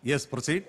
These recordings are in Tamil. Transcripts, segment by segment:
Yes, proceed.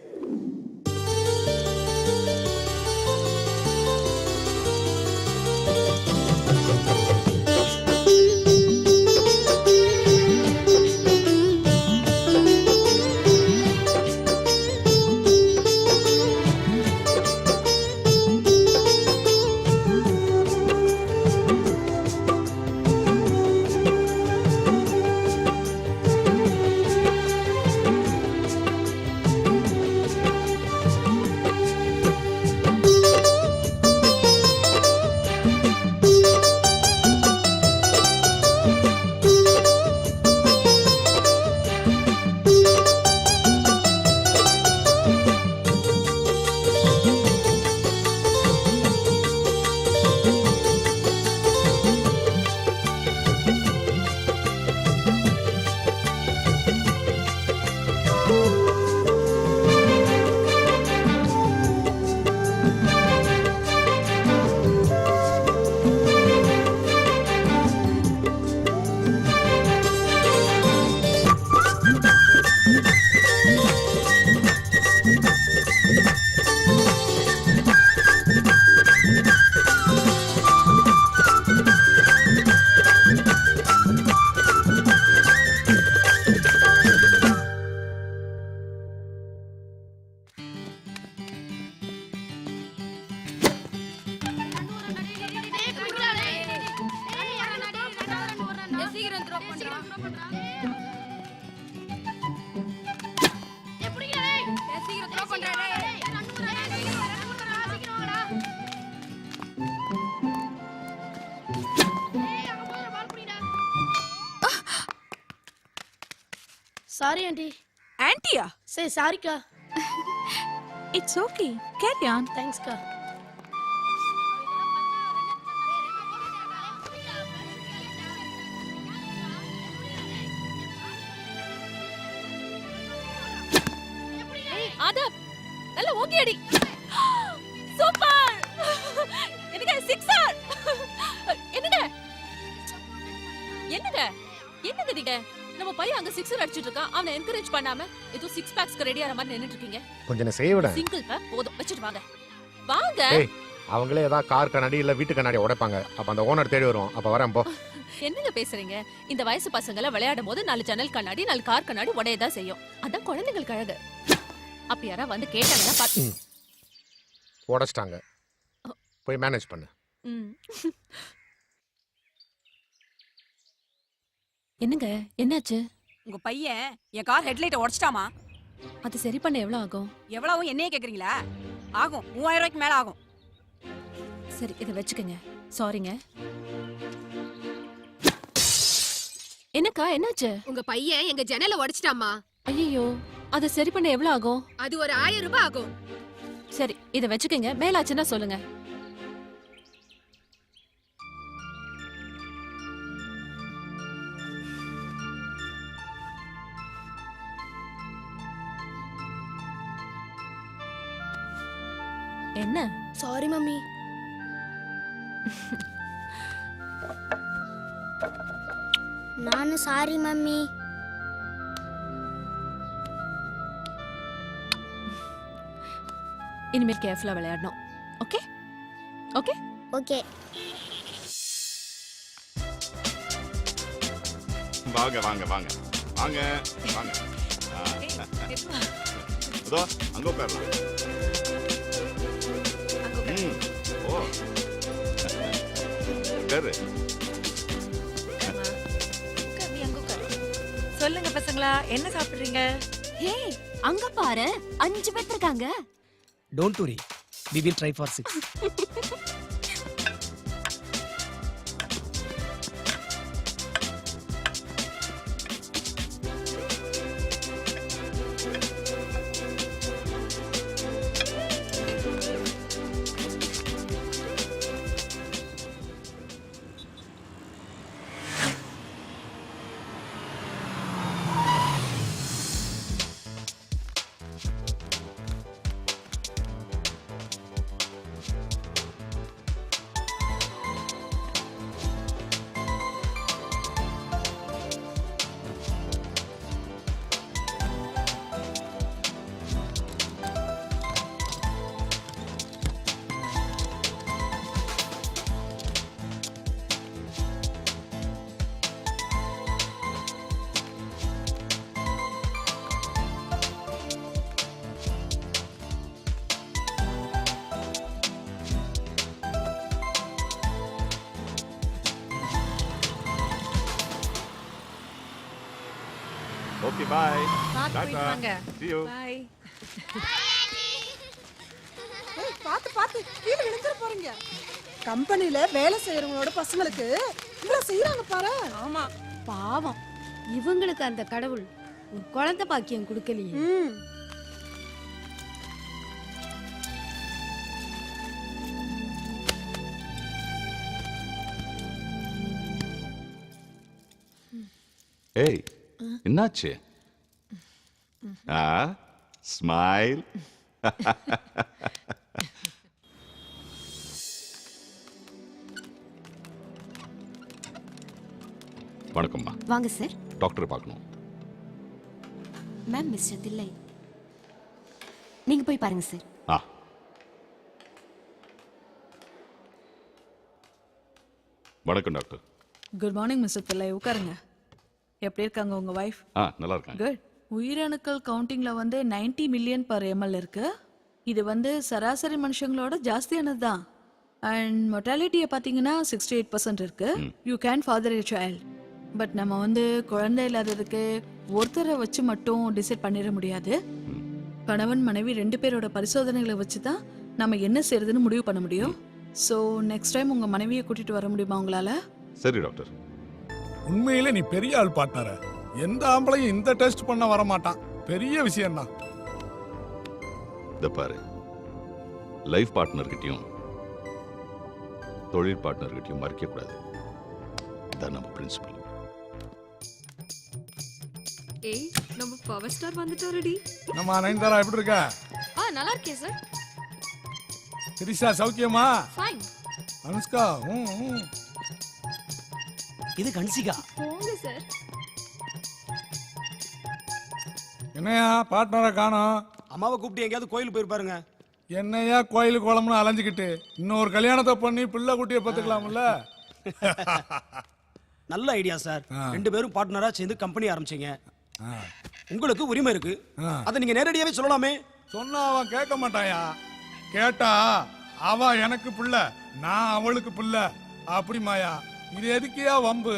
Sorry, auntie. Auntie-யா? Say sorry, ka. It's okay. Carry on. Thanks, ka. ஆதப் நல்ல ஓகே அடி. சூப்பர். என்னங்க சிக்ஸர். என்னங்க என்னங்க என்னங்க நீங்க நம்ம பையன் அங்க சிக்ஸர் அடிச்சிட்டு இருக்கான். அவனை என்கரேஜ் பண்ணாம ஏதோ சிக்ஸ் பேக்ஸ்க்கு ரெடி ஆற மாதிரி நின்னுட்டு இருக்கீங்க. கொஞ்சம் என்ன செய்ய விட. சிங்கிள் போதும் வச்சிட்டு வாங்க வாங்க. ஏய் அவங்களே ஏதாவது கார் கண்ணாடி இல்ல வீட்டு கண்ணாடி உடைப்பாங்க. அப்ப அந்த ஓனர் தேடி வருவோம். அப்ப வரேன் போ. என்னங்க பேசுறீங்க? இந்த வயசு பசங்கள விளையாடும் போது 4 ஜன்னல் கண்ணாடி 4 கார் கண்ணாடி உடையதான் செய்யும். அதான் குழந்தைங்களுக்கு அழகு. அப்ப யாரா வந்து கேட்டாங்கன்னா பாத்து உடைச்சிட்டாங்க. போய் மேனேஜ் பண்ணு. என்னங்க என்னாச்சு? உங்க பையன் என் கார் ஹெட்லைட்டை உடைச்சிட்டாமா. அது சரி பண்ண எவ்வளவு ஆகும்? எவ்வளவு என்னையே கேக்குறீங்களா? ஆகும் 3000 ரூபாய்க்கு மேல ஆகும். சரி இதை வச்சுக்கங்க. சாரிங்க. என்னக்கா என்னாச்சு? உங்க பையன் எங்க ஜன்னலை உடைச்சிட்டாமா. ஐயோ அது சரி பண்ண எவ்வளவு ஆகும்? அது ஒரு 1000 ரூபாய் ஆகும். சரி இதை வச்சுக்கங்க. மேலாச்சுன்னா சொல்லுங்க. என்ன? Sorry, mummy. நானு சாரி மம்மி. இனிமே கேர்ஃபுல்லா விளையாடணும். Okay okay okay. வாங்க வாங்க வாங்க வாங்க வாங்க. அதோ அங்க உட்காரலாம். ஓ உட்காரு. சொல்லுங்க பசங்களா, என்ன சாப்பிடுறீங்க? ஹே அங்க பாரு 5 பேர் இருக்காங்க. Don't worry, We will try for 6. Okay bye. பார்த்து போயிட்டு டாடா. வாங்க. See you. பை. பாத்து பாத்து கீழே விழுந்துற போறீங்க. கம்பெனில வேலை செய்யறவங்களோட பசங்களுக்கு இவ்வளவு செய்யறாங்க பாரு. ஆமா. பாவம் இவங்களுக்கு அந்த கடவுள் ஒரு குழந்தை பாக்கியம் கொடுக்கலையே. ஏய் என்னாச்சு? ஸ்மைல். வணக்கம்மா. வாங்க சார். டாக்டர் பார்க்கணும். மேம் மிஸ்டர் தில்லை நீங்க போய் பாருங்க சார். ஆ வணக்கம் டாக்டர். குட் மார்னிங் மிஸ்டர் பிள்ளை, உட்காருங்க. எப்படி இருக்காங்க உங்க வைஃப்? நல்லா இருக்காங்க. குட். உயிரணுக்கள் கவுண்டிங்ல வந்து 90 மில்லியன் பர் எம்எல் இருக்கு. இது வந்து சராசரி மனுஷங்களோட ஜாஸ்தியானது தான். அண்ட் மொட்டாலிட்டியை பார்த்தீங்கன்னா 68% இருக்கு. You can father A child. But நம்ம வந்து குழந்தை இல்லாததுக்கு ஒருத்தரை வச்சு மட்டும் டிசைட் பண்ணிட முடியாது. கணவன் மனைவி 2 பேரோட பரிசோதனைகளை வச்சு தான் நம்ம என்ன செய்யறதுன்னு முடிவு பண்ண முடியும். ஸோ நெக்ஸ்ட் டைம் உங்க மனைவியை கூட்டிட்டு வர முடியுமா உங்களால? சரி டாக்டர். உண்மையில நீ பெரிய ஆள் பார்ட்னர. எந்த ஆம்பளையும் இந்த டெஸ்ட் பண்ண வர மாட்டான். பெரிய விஷயம் தான். இத பாரு, லைஃப் பார்ட்னர்கிட்டயும் தொழில் பார்ட்னர்கிட்டயும் மறைக்க கூடாது. இதான் நம்ம பிரின்சிபல். ஏய் நம்ம பவர் ஸ்டார் வந்துட்டாருடி. நம்ம நயன்தாரா எப்படி இருக்க? நல்லா இருக்கேன் சார். திரிஷா சௌக்கியமா? ஃபைன். அனுஷ்கா இது கன்சிகா. போங்க சார். என்னையா பார்ட்னரை காணோம்? அம்மாவை கூப்பிட்டு எங்கேயாவது கோயில் போயிருப்பாருங்க. என்னையா கோயிலு குளம்னு அலைஞ்சுக்கிட்டு இன்னொரு கல்யாணத்தை பண்ணி பிள்ளை குட்டியை பார்த்துக்கலாம்ல? நல்ல ஐடியா சார். 2 பேரும் பார்ட்னரா சேர்ந்து கம்பெனி ஆரம்பிச்சீங்க. உங்களுக்கு உரிமை இருக்கு. அதை நீங்க நேரடியாவே சொல்லலாமே. சொன்னா அவன் கேட்க மாட்டாயா? கேட்டா அவ எனக்கு பிள்ளை, நான் அவளுக்கு பிள்ளை அப்படிமாயா? இது எதுக்கியா வம்பு?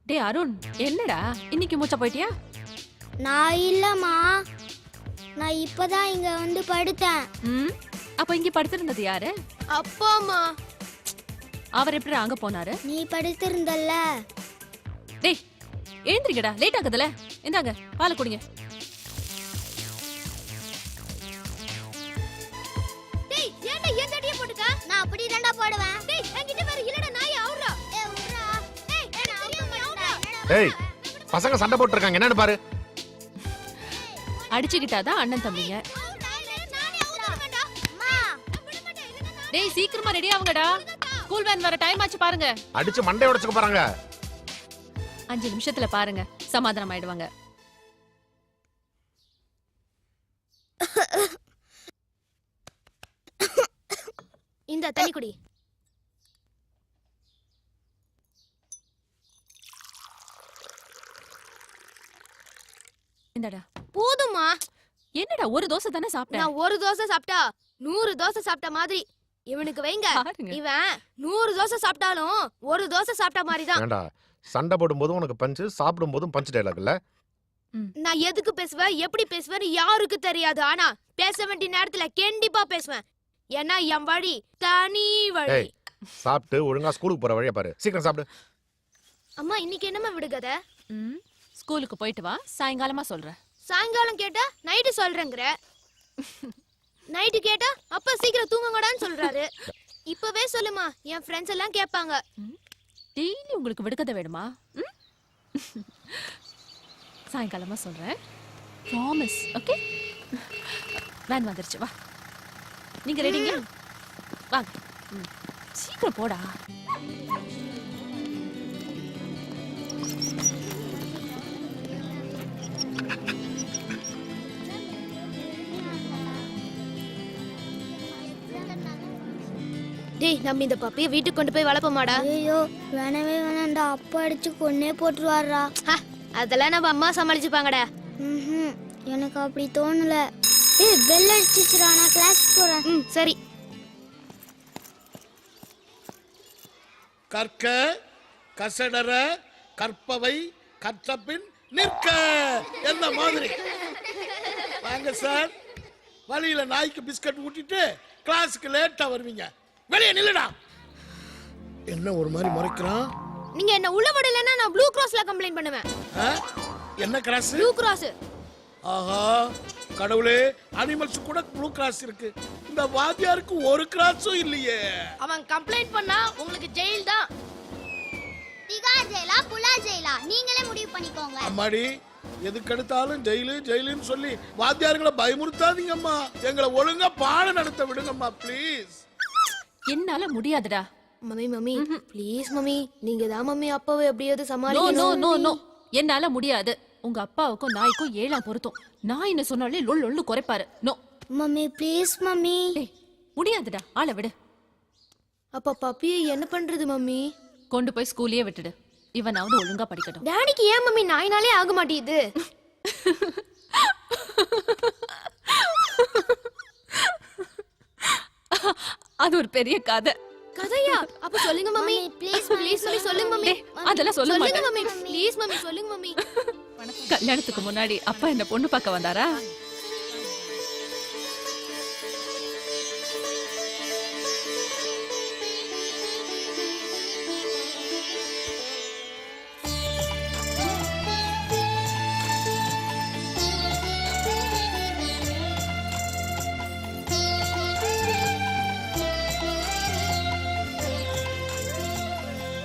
டே அருண், என்னடா இன்னைக்கு மூச்சா போயிட்டியா? நான் இல்லம்மா, நான் இப்பதான் இங்க வந்து படுத்தேன். அப்ப இங்க படுத்திருந்தது யாரு? அப்பா அம்மா. அவர் எப்படி அங்க போனாரு? நீ படுத்திருந்தல்ல. டேய் எழுந்திரிக்கடா, லேட் ஆகுதுல. இந்தாங்க பாலை குடிங்க. டேய் ஏன்டா ஏன் தடிய போட்டுக்க? நான் அப்படி தான்டா போடுவேன். டேய் என்கிட்ட வேற இல்லடா நாய் அவுறா. ஏய் உட்றா. டேய் நான் அவுறா. ஏய் பசங்க சண்டை போட்டு இருக்காங்க, என்னன்னு பாரு. அடிச்சுக்கிட்டாதான் அண்ணன் தம்பிங்க. டேய் சீக்கிரமா ரெடி ஆவுங்கடா, ஸ்கூல் வேன் வர டைம் ஆச்சு பாருங்க. அடிச்சு மண்டை உடைச்சுக்க போறாங்க. 5 நிமிஷத்துல பாருங்க, சமாதானம் ஆயிடுவாங்க. இந்த தண்ணி குடி. இந்தடா. போதுமா? என்னடா ஒரு தோசை தானே சாப்பிட்டேன். நான் ஒரு தோசை சாப்பிட்டா 100 தோசை சாப்பிட்ட மாதிரி. இவனுக்கு வைங்க. பாருங்க. இவன் 100 தோசை சாப்பிட்டாலும் ஒரு தோசை சாப்பிட்ட மாதிரி தான். ஏண்டா சண்டை போடும்போதும் உனக்கு பஞ்சு, சாப்பிடும் போதும் பஞ்சு டைலாக் இல்ல? நான் எதுக்கு பேசுவேன், எப்படி பேசுவேன்னு யாருக்கு தெரியாது. ஆனா பேச வேண்டிய நேரத்துல கண்டிப்பா பேசுவேன். ஏன்னா என் வழி தனி வழி. ஏய் சாப்பிட்டு ஒழுங்கா ஸ்கூலுக்கு போற வழியா பாரு. சீக்கிரம் சாப்பிடு. அம்மா இன்னைக்கு என்னம்மா விடுகதை? ஸ்கூலுக்கு போயிட்டு வா, சாயங்காலமா சொல்றேன். சாயங்காலம் கேட்டா நைட்டு சொல்றேங்கிற. நைட்டு கேட்டா அப்பா சீக்கிரம் தூங்குங்கடான்னு சொல்றாரு. இப்பவே சொல்லுமா, என் ஃப்ரெண்ட்ஸ் எல்லாம் கேட்பாங்க. டெய்லி உங்களுக்கு விடுக்கதை வேணுமா? சாயங்காலமா சொல்றேன். ப்ராமிஸ். ஓகே? வேன் வந்துருச்சு, வா. நீங்க ரெடிங்க? வாங்க. சீக்கிரம் போடா. டேய் நம்ம இந்த பப்பியை வீட்டுக்கு கொண்டு போய் வளர்ப்போமாடா? ஐயோ வேணவே வேணாண்டா, அப்பா அடிச்சு கொன்னே போட்டுருவாரா. அதெல்லாம் நம்ம அம்மா சமாளிச்சுப்பாங்கடா. எனக்கு அப்படி தோணல. ஏய் பெல் அடிச்சிச்சுடா, நான் கிளாஸ் போறேன். சரி. கற்க கசடர கற்பவை கற்றபின் நிற்க என்ன மாதிரி. வாங்க சார், வழியில நாய்க்கு பிஸ்கட் ஊட்டிட்டு கிளாஸுக்கு லேட்டா வருவீங்க. வெளியே நில்லுடா. என்ன ஒரு மாதிரி முறைக்கிறான்? நீங்க என்ன உள்ள விடலன்னா நான் ப்ளூ கிராஸ்ல கம்ப்ளைண்ட் பண்ணுவேன். என்ன கிராஸ்? Blue cross. ஆஹா கடவுளே, அனிமல்ஸ் கூட ப்ளூ கிராஸ் இருக்கு. இந்த வாத்தியாருக்கு ஒரு கிராஸும் இல்லையே. அவன் கம்ப்ளைண்ட் பண்ணா உங்களுக்கு ஜெயில் தான். திகார் ஜெயிலா புலா ஜெயிலா நீங்களே முடிவு பண்ணிக்கோங்க. அம்மாடி, எதுக்கு எடுத்தாலும் ஜெயிலு ஜெயிலுன்னு சொல்லி வாத்தியார்களை பயமுறுத்தாதீங்கம்மா. எங்களை ஒழுங்கா பாடம் நடத்த விடுங்கம்மா ப்ளீஸ். என்னால முடியாதுடா. மம்மி மம்மி ப்ளீஸ் மம்மி, நீங்க தான் மம்மி அப்பாவை எப்படியாவது நோ சமாளிக்கணும். நோ நோ நோ, என்னால முடியாது. உங்க அப்பாவுக்கும் நாய்க்கும் 7 பொருத்தம். நான் என்ன சொன்னாலே லொல் லொல்லு குறைப்பாரு. No mummy please mummy. டேய் முடியாதுடா, ஆளை விடு. அப்ப பப்பியை என்ன பண்றது மம்மி? கொண்டு போய் ஸ்கூல்லயே விட்டுடு. இவனாவது ஒழுங்கா படிக்கட்டும். டாடிக்கு ஏன் மம்மி நாயினாலே ஆக மாட்டேங்குது? அது ஒரு பெரிய கதை. கதையா? அப்ப சொல்லுங்க மம்மி. ப்ளீஸ் ப்ளீஸ் மம்மி சொல்லுங்க மம்மி. அதெல்லாம் சொல்ல சொல்லுங்க மாட்டேன். மம்மி ப்ளீஸ் மம்மி சொல்லுங்க மம்மி. கல்யாணத்துக்கு முன்னாடி அப்பா என்ன பொண்ணு பார்க்க வந்தாரா?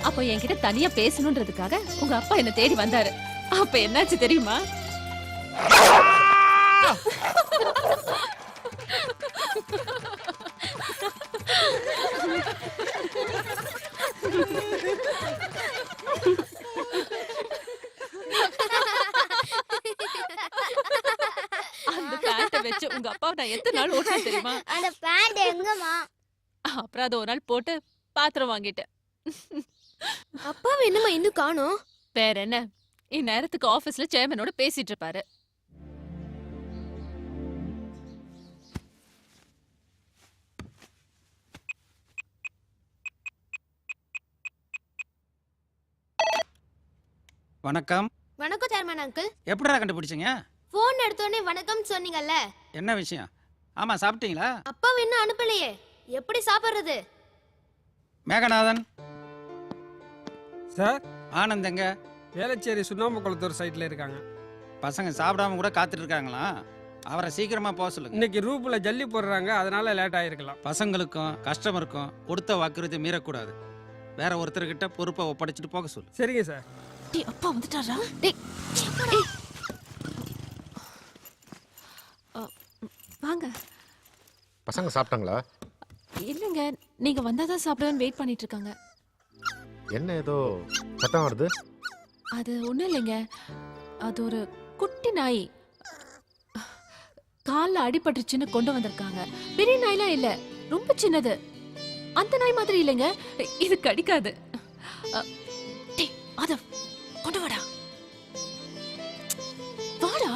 அப்போ என்கிட்ட தனியா பேசணும்ன்றதுக்காக உங்க அப்பா என்ன தேடி வந்தாரு. அப்ப என்னாச்சு தெரியுமா? அந்த பேண்ட வச்சு உங்க அப்பாவை நான் எத்தனை நாள் ஓட்டுறேன் தெரியுமா? அந்த பேண்ட் எங்கம்மா? அப்புறம் அதை ஒரு நாள் போட்டு பாத்திரம் வாங்கிட்டேன். அப்பாவை என்னம்மா இன்னும் காணோம்? வேற என்ன, இந்நேரத்துக்கு ஆபீஸ்ல சேர்மனோட பேசிட்டு இருப்பாரு. வணக்கம். வணக்கம் சேர்மன் அங்கிள். எப்படிடா கண்டுபிடிச்சீங்க? போன் எடுத்தோடனே வணக்கம் சொன்னீங்கல்ல. என்ன விஷயம்? ஆமா சாப்பிட்டீங்களா? அப்பாவை இன்னும் அனுப்பலையே, எப்படி சாப்பிடுறது? மேகநாதன் சார், ஆனந்த் எங்க? வேளச்சேரி சுண்ணாம்பு குளத்தூர் சைட்ல இருக்காங்க. பசங்க சாப்பிடாம கூட காத்துட்டு இருக்காங்களா? அவரை சீக்கிரமா போக சொல்லுங்க. இன்னைக்கு ரூப்ல ஜல்லி போடுறாங்க, அதனால லேட் ஆயிருக்கலாம். பசங்களுக்கும் கஸ்டமருக்கும் கொடுத்த வாக்குறுதி மீறக்கூடாது. வேற ஒருத்தர்கிட்ட பொறுப்பை ஒப்படைச்சிட்டு போக சொல்லு. சரிங்க சார். டேய் அப்பா வந்துட்டாரா? டேய் ஏய். வாங்க. பசங்க சாப்பிட்டாங்களா? இல்லங்க, நீங்க வந்தாதான் சாப்பிடுவேன்னு வெயிட் பண்ணிட்டு இருக்காங்க. என்ன ஏதோ சத்தம் வருது? அது ஒண்ணும் இல்லைங்க, அது ஒரு குட்டி நாய். கால்ல அடிபட்டுருச்சுன்னு கொண்டு வந்திருக்காங்க. பெரிய நாய்லாம் இல்ல, ரொம்ப சின்னது. அந்த நாய் மாதிரி இல்லைங்க, இது கடிக்காது. டேய் அத கொண்டு வாடா. வாடா.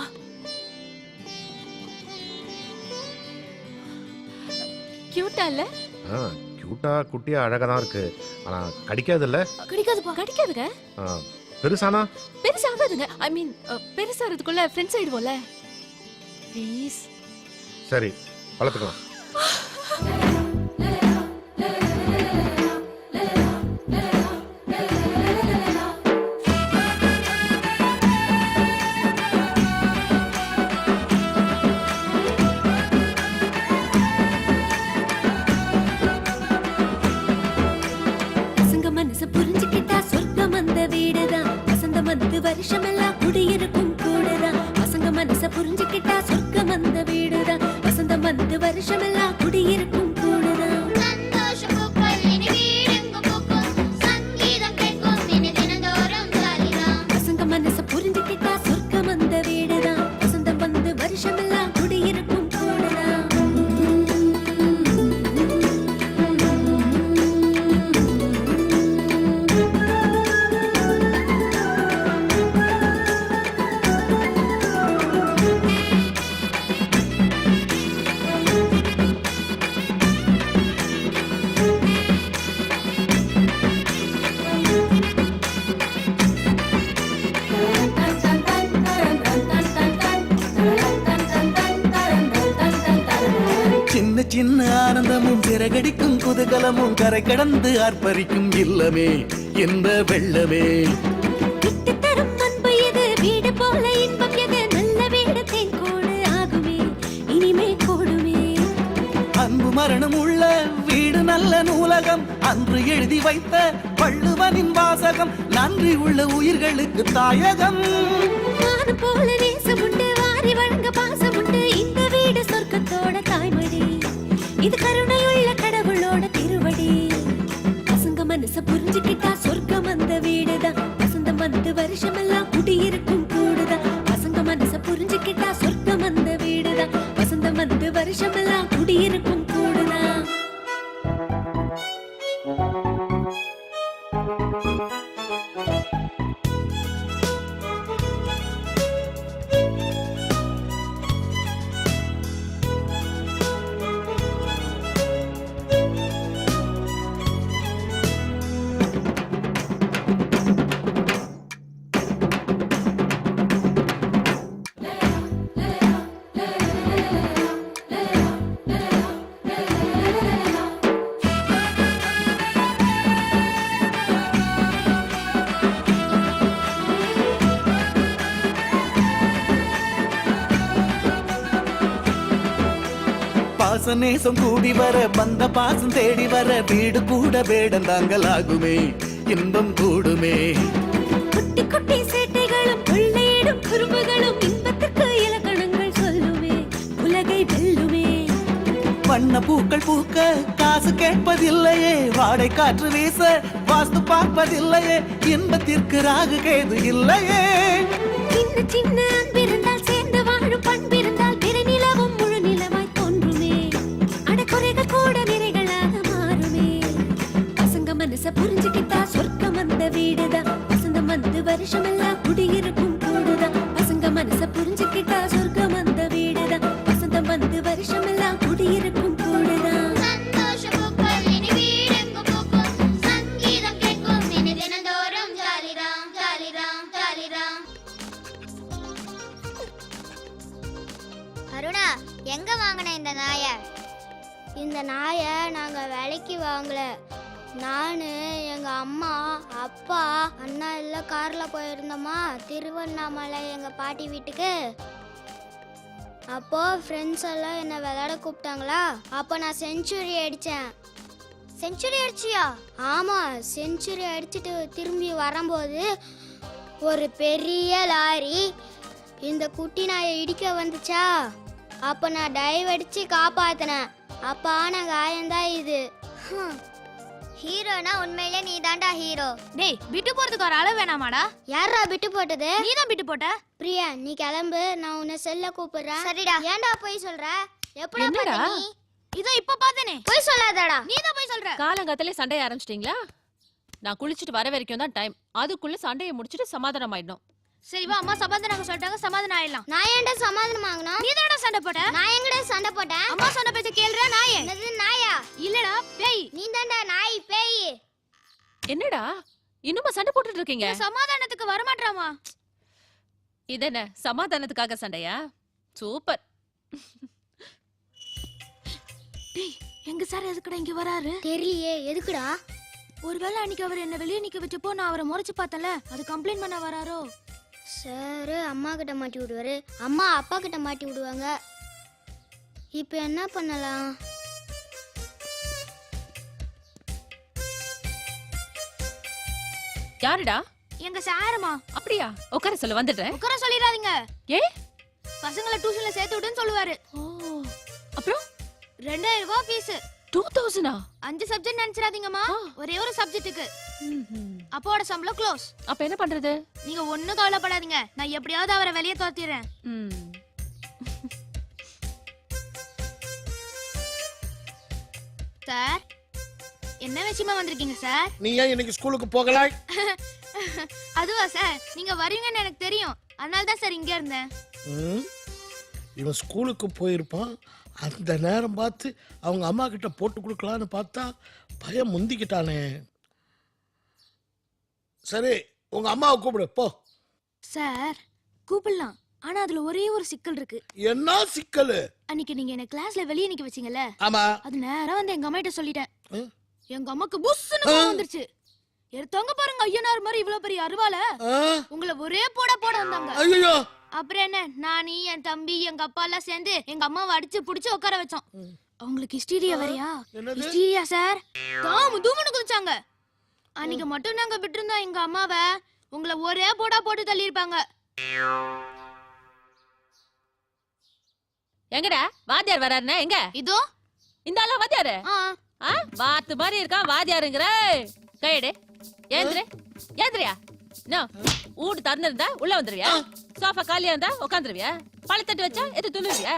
கியூட்டா இல்ல? கியூட்டா குட்டியா அழகா தான் இருக்கு. ஆனா கடிக்காது இல்ல? கிடைக்காதுப்பா. கிடைக்காதுங்க. பெருசானா? பெருசாகாதுங்க. ஐ மீன் பெருசாகிறதுக்குள்ள ஃப்ரெண்ட்ஸ் ஆயிடுவோம்ல. ப்ளீஸ். சரி வளர்த்துக்கலாம். பசங்க மனசு புரிஞ்சுக்கிட்டா சொர்க்கம் அந்த வீடுதான். வசந்தம் வந்து வருஷமெல்லாம் குடியிருக்கும் கூடுதான். பசங்க மனச புரிஞ்சுக்கிட்டா சொர்க்கம் அந்த வீடுதான். வசந்தம் வந்து வருஷமெல்லாம் குடியிருக்கும் கூடுதான். பசங்க மனச புரிஞ்சுக்கிட்டா சொர்க்கம் அந்த வீடுதான். வசந்தம் வந்து வருஷமெல்லாம் குடியிருக்கும் கூடுதான். சின்ன சின்ன ஆனந்தமும் சிறகடிக்கும் குதூகலமும் கரை கடந்து ஆர்ப்பரிக்கும் இல்லமே இந்த வெள்ளமே. விட்டு தரும் அன்பு எது, வீடு போல இன்பம் எது, நல்ல வீடு தேன்கூடு ஆகுமே, இனிமே கூடுமே. அன்பு மரணம் உள்ள வீடு நல்ல நூலகம், அன்று எழுதி வைத்த வள்ளுவனின் வாசகம், நன்றி உள்ள உயிர்களுக்கு தாயகம். வானு போல நேசம் உண்டு, வாரி வழங்க பாசம் உண்டு, இந்த வீடு சொர்க்கத்தோட தாய்மடி, இது கருணையுள்ள கடவுளோட திருவடி. பசங்க மனச புரிஞ்சுக்கிட்டா சொர்க்கம் அந்த வீடுதான். வசந்தம் வந்து வருஷமெல்லாம் குடியிருக்கும் கூடுதான். பசங்க மனச புரிஞ்சுக்கிட்டா சொர்க்கம் அந்த வீடுதான். வசந்தம் வந்து வருஷமெல்லாம் குடியிருக்கும் கூடுதான். பாசநேசம் கூடி வர, பந்த பாசம் தேடி வர, வீடு கூட வேடந்தாங்கலாகுமே, இன்பம் கூடுமே. குட்டி குட்டி சேட்டைகளும் கொள்ளையிடும் குறும்புகளும் இன்பத்திற்கு இலக்கணங்கள் சொல்லுமே, உலகை வெல்லுமே. வண்ண பூக்கள் பூக்க காசு கேட்பதில்லையே, வாடை காற்று வீச வாஸ்து பார்ப்பதில்லையே, இன்பத்திற்கு ராகு கேது இல்லையே. சின்ன சின்ன அன்பிருந்தால் சேர்ந்து வாழும் பண்பிருந்தால் பிற நிலவும் முழு நிலவாய் தோன்றுமே, அடக்குறைகள் கூட நிறைகளாக மாறுமே. பசங்க மனச புரிஞ்சுக்கிட்டா சொர்க்கம் அந்த வீடுதான். வசந்தம் வந்து வருஷமெல்லாம் குடியிருக்கும் கூடுதான். பசங்க மனச புரிஞ்சுக்கிட்டா சொர்க்கம் அந்த வீடுதான். வசந்தம் வந்து வருஷமெல்லாம் குடியிருக்கும் கூடுதான். அருணா, எங்க வாங்கின இந்த நாய? இந்த நாய நாங்க விலைக்கு வாங்கல. நானு, எங்க அம்மா, அப்பா, அண்ணா எல்லாம் கார்ல போயிருந்தோமா திருவண்ணாமலை எங்க பாட்டி வீட்டுக்கு. அப்போ ஃப்ரெண்ட்ஸ் எல்லாம் என்ன விளையாட கூப்பிட்டாங்களா, அப்போ நான் செஞ்சுரி அடிச்சேன். செஞ்சுரி அடிச்சியா? ஆமா, செஞ்சுரி அடிச்சுட்டு திரும்பி வரும்போது ஒரு பெரிய லாரி இந்த குட்டி நாயை இடிக்க வந்துச்சா. அப்ப நான் டைவ் அடிச்சு காப்பாத்தினேன். அப்ப ஆன காயம்தான் இது. ஹீரோனா உண்மையிலே நீ தாண்டா ஹீரோ. டேய், விட்டு போறதுக்கு ஒரு அளவு வேணாமாடா? யாரா விட்டு போட்டது? நீ தான் விட்டு போட்ட. பிரியா, நீ கிளம்பு, நான் உன்னை செல்ல கூப்பிடுறேன். சரிடா. ஏன்டா போய் சொல்ற? எப்படி என்னடா? பார்த்த நீ? இதோ இப்ப பாத்தேனே. போய் சொல்லாதடா. நீ தான் போய் சொல்ற. காலங்காத்தாலே சண்டைய ஆரம்பிச்சிட்டீங்களா? நான் குளிச்சிட்டு வர வரைக்கும் தான் டைம். அதுக்குள்ள சண்டைய முடிச்சிட்டு சமாதானம் ஆயிடணும். சரி வா, அம்மா சமாதானம் சொல்லிட்டாங்க, சமாதானம் ஆயிடலாம். நான் ஏன்டா சமாதானம் வாங்கணும்? நீ தானடா சண்டை போட்ட. நான் எங்கடா சண்டை போட்டேன்? அம்மா சொன்ன பேச்ச கேளுடா நாயே. என்னது நாயா? இல்லடா பேய். நீ தான்டா நாய் பேய். என்னடா இன்னுமா சண்டை போட்டுட்டு இருக்கீங்க? சமாதானத்துக்கு வர மாட்டறாமா? இதென்ன சமாதானத்துக்காக சண்டையா? சூப்பர். டேய், எங்க சார் எதுக்குடா இங்க வராரு? தெரியலையே, எதுக்குடா? ஒருவேளை அன்னைக்கு அவர் என்ன வெளியே நிக்க வச்சப்போ நான் அவரை முறைச்சு பார்த்தல, அது கம்ப்ளைண்ட் பண்ண வராரோ? சார் அம்மா கிட்ட மாட்டி விடுவாரு, அம்மா அப்பா கிட்ட மாட்டி விடுவாங்க. இப்போ என்ன பண்ணலாம்? யாருடா? எங்க சாருமா. அப்படியா? உட்கார சொல்ல வந்துடுறேன். உட்கார சொல்லிடாதீங்க. ஏ பசங்களை டியூஷன்ல சேர்த்து விடுன்னு சொல்லுவாரு. ஓ, அப்புறம் 2000 ரூபாய் ஃபீஸ். 2000 5 சப்ஜெக்ட் நினைச்சிராதீங்கம்மா, ஒரே ஒரு சப்ஜெக்ட்டுக்கு. அப்போட சம்பளம் க்ளோஸ். அப்ப என்ன பண்றது? நீங்க ஒண்ணும் கவலைப்படாதீங்க, நான் எப்படியாவது அவரை வெளியே தோத்திடுறேன். சார், என்ன விஷயமா வந்திருக்கீங்க சார்? நீ ஏன் இன்னைக்கு ஸ்கூலுக்கு போகல? அதுவா சார், நீங்க வருவீங்கன்னு எனக்கு தெரியும், அதனால தான் சார் இங்க இருந்தேன். இவன் ஸ்கூலுக்கு போயிருப்பான், அந்த நேரம் பார்த்து அவங்க அம்மா கிட்ட போட்டு கொடுக்கலான்னு பார்த்தா பையன் முந்திக்கிட்டானே. சரி, உங்க அம்மாவை கூப்பிடு போ. சார் கூப்பிடலாம், ஆனா அதுல ஒரே ஒரு சிக்கல் இருக்கு. என்ன சிக்கல்? அன்னைக்கு நீங்க என்ன கிளாஸ்ல வெளியே நிக்க வச்சீங்கல்ல, ஆமா, அது நேரா வந்து எங்க அம்மா கிட்ட சொல்லிட்டேன். எங்க அம்மாக்கு புஸ்ஸுன்னு கோவம் வந்துருச்சு. எடுத்தவங்க பாருங்க, ஐயனார் மாதிரி இவ்வளவு பெரிய அருவால உங்களை ஒரே போட வந்தாங்க. ஐயோ, அப்புறம் என்ன, நானி என் தம்பி எங்க அப்பா எல்லாம் சேர்ந்து எங்க அம்மாவை அடிச்சு புடிச்சு உட்கார வச்சோம். அவங்களுக்கு ஹிஸ்டீரியா வரையா? ஹிஸ்டீரியா சார், தாமு தூமுன்னு குதிச்சாங்க. அன்னைக்கு மட்டும் நாங்க விட்டுருந்தோம் எங்க அம்மாவை, உங்களை ஒரே போடா போட்டு தள்ளியிருப்பாங்க. எங்கடா வாத்தியார் வராருன்னா? எங்க இதோ இந்த ஆளா வாத்தியாரு? வாத்து மாதிரி இருக்கான் வாத்தியாருங்கிற. கையடு, ஏந்திரு, ஏந்திரியா? வீடு திறந்திருந்தா உள்ள வந்துருவியா? சோஃபா காலியா இருந்தா உட்காந்துருவியா? பழத்தட்டு வச்சா எது துணுவியா?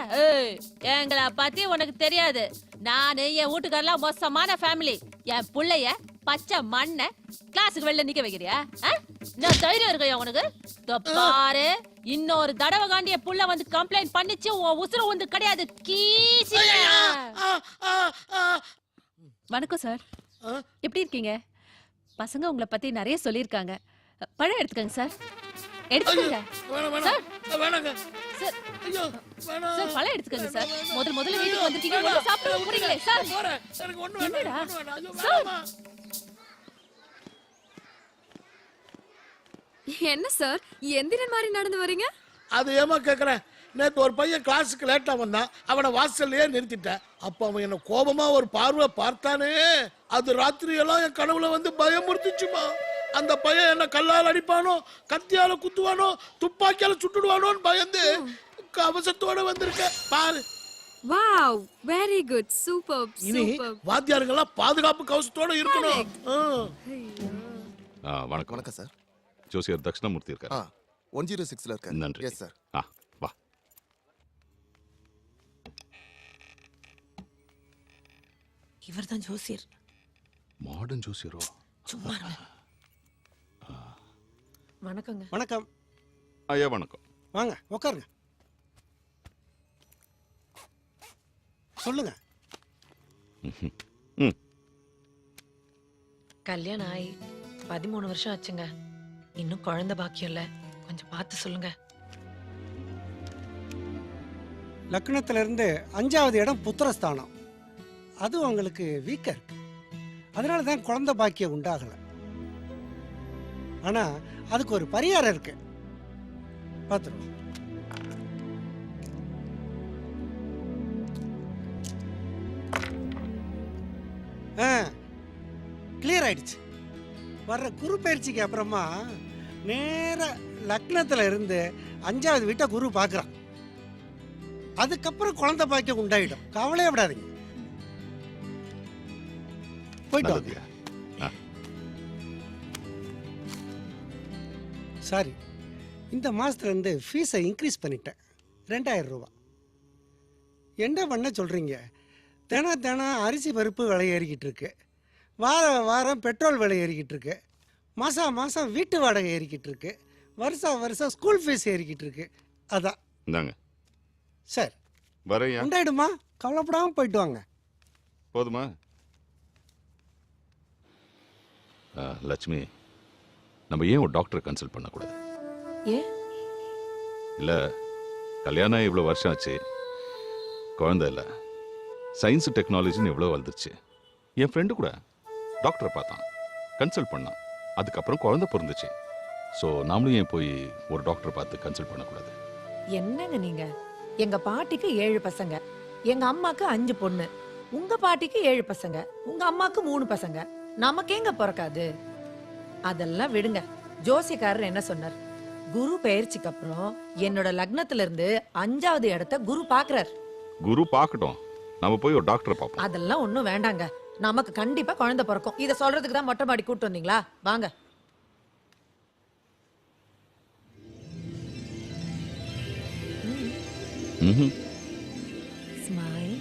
எங்களை பத்தி உனக்கு தெரியாது. நானு என் வீட்டுக்காரெல்லாம் மோசமான ஃபேமிலி. என் புள்ளைய பச்சை மண்ண கிளாஸுக்கு வெளில நிக்க வைக்கிறியா? நான் தைரியம் இருக்கையா உனக்கு? பாரு, இன்னொரு தடவை காண்டிய புள்ள வந்து கம்ப்ளைண்ட் பண்ணிச்சு, உன் உசுர வந்து கிடையாது. வணக்கம் சார், எப்படி இருக்கீங்க? பசங்க உங்களை பத்தி நிறைய சொல்லியிருக்காங்க. பழம் எடுத்துக்கங்க சார், எடுத்துக்கங்க சார். சார், சார் பழம் எடுத்துக்கங்க சார். முதல்ல வீட்டுக்கு வந்துட்டீங்க, ஒண்ணு சாப்பிட போறீங்களே சார். என்னடா சார்? என்ன சார் எந்திரன் மாதிரி நடந்து வரீங்க? அது ஏமா கேக்குறேன்? நேத்து ஒரு பையன் கிளாஸுக்கு லேட்டா வந்தான், அவனை வாசல்லையே நிறுத்திட்டேன். அப்ப அவன் என்ன கோபமா ஒரு பார்வை பார்த்தானே, அது ராத்திரி எல்லாம் என் கனவுல வந்து பயமுறுத்துச்சுமா. அந்த பையன் என்ன கல்லால் அடிப்பானோ, கத்தியால குத்துவானோ, துப்பாக்கியால சுட்டுடுவானோன்னு பயந்து கவசத்தோட வந்திருக்க பாரு. Wow, very good, super. இனி வாத்தியாருங்கெல்லாம் பாதுகாப்பு கவசத்தோட இருக்கணும். வணக்கம். வணக்கம் சார். ஜோசியர் தட்சிணாமூர்த்தி இருக்காரு. 106ல இருக்காரு. நன்றி. Yes sir. வா. இவர்தான் ஜோசியர். மாடர்ன் ஜோசியரோ? சும்மா வணக்கங்க. வணக்கம் ஐயா. வணக்கம். வாங்க உட்காருங்க. சொல்லுங்க. கல்யாணம் ஆகி 13 வருஷம் ஆச்சுங்க. இன்னும் குழந்தை பாக்கியம் இல்ல, கொஞ்சம் பார்த்து சொல்லுங்க. லக்னத்துல இருந்து 5வது இடம் புத்திரஸ்தானம், அது உங்களுக்கு வீக்கா இருக்கு. அதனால தான் குழந்தை பாக்கியம் உண்டாகல. ஆனா அதுக்கு ஒரு பரிகாரம் இருக்கு, பார்த்துருவோம். கிளியர் ஆயிடுச்சு. வர்ற குரு பயிற்சிக்கு அப்புறமா நேர லக்னத்துல இருந்து 5வது வீட்டை குரு பார்க்குறான். அதுக்கப்புறம் குழந்தை பாக்கியம் உண்டாயிடும், கவலையே விடாதீங்க. போயிட்டு வாங்க. சாரி, இந்த மாசத்துல இருந்து ஃபீஸை இன்க்ரீஸ் பண்ணிட்டேன், 2000 ரூபா. என்ன பண்ண சொல்றீங்க? தினம் அரிசி பருப்பு விலை ஏறிக்கிட்டு இருக்கு, வாரம் பெட்ரோல் விலை ஏறிக்கிட்டு இருக்கு, மாதம் வீட்டு வாடகை ஏறிக்கிட்டு இருக்கு, வருஷம் ஸ்கூல் ஃபீஸ் ஏறிக்கிட்டு இருக்கு. அதான். இந்தாங்க. சரி. வரையா? உண்டாயிடுமா, கவலைப்படாம போயிட்டு வாங்க. போதுமா? லட்சுமி, நம்ம ஏன் ஒரு டாக்டரை கன்சல்ட் பண்ணக்கூடாது? ஏன்? இல்லை, கல்யாணம் ஆகி இவ்வளோ வருஷம் ஆச்சு, குழந்தை இல்லை, சயின்ஸ் டெக்னாலஜின்னு எவ்வளோ வளர்ந்துருச்சு. என் ஃப்ரெண்டு கூட டாக்டரை பார்த்தான், கன்சல்ட் பண்ணான், அதுக்கப்புறம் குழந்தை பிறந்துச்சு. ஸோ நாமளும் ஏன் போய் ஒரு டாக்டரை பார்த்து கன்சல்ட் பண்ணக்கூடாது? என்னங்க நீங்க? எங்க பாட்டிக்கு 7 பசங்க, எங்க அம்மாக்கு 5 பொண்ணு. உங்க பாட்டிக்கு 7 பசங்க, உங்க அம்மாக்கு 3 பசங்க. நமக்கு எங்க பிறக்காது? அதெல்லாம் விடுங்க. ஜோசியக்காரர் என்ன சொன்னார்? குரு பெயர்ச்சிக்கு அப்புறம் என்னோட லக்னத்துல இருந்து 5வது இடத்த குரு பாக்குறார். குரு பார்க்கட்டும், நம்ம போய் ஒரு டாக்டரை பார்ப்போம். அதெல்லாம் ஒண்ணும் வேண்டாங்க. நமக்கு கண்டிப்பா குழந்தை பிறக்கும். இத சொல்றதுக்கு தான் மொட்டை மாடி கூட்டு வந்தீங்களா? வாங்க. ஸ்மைல்.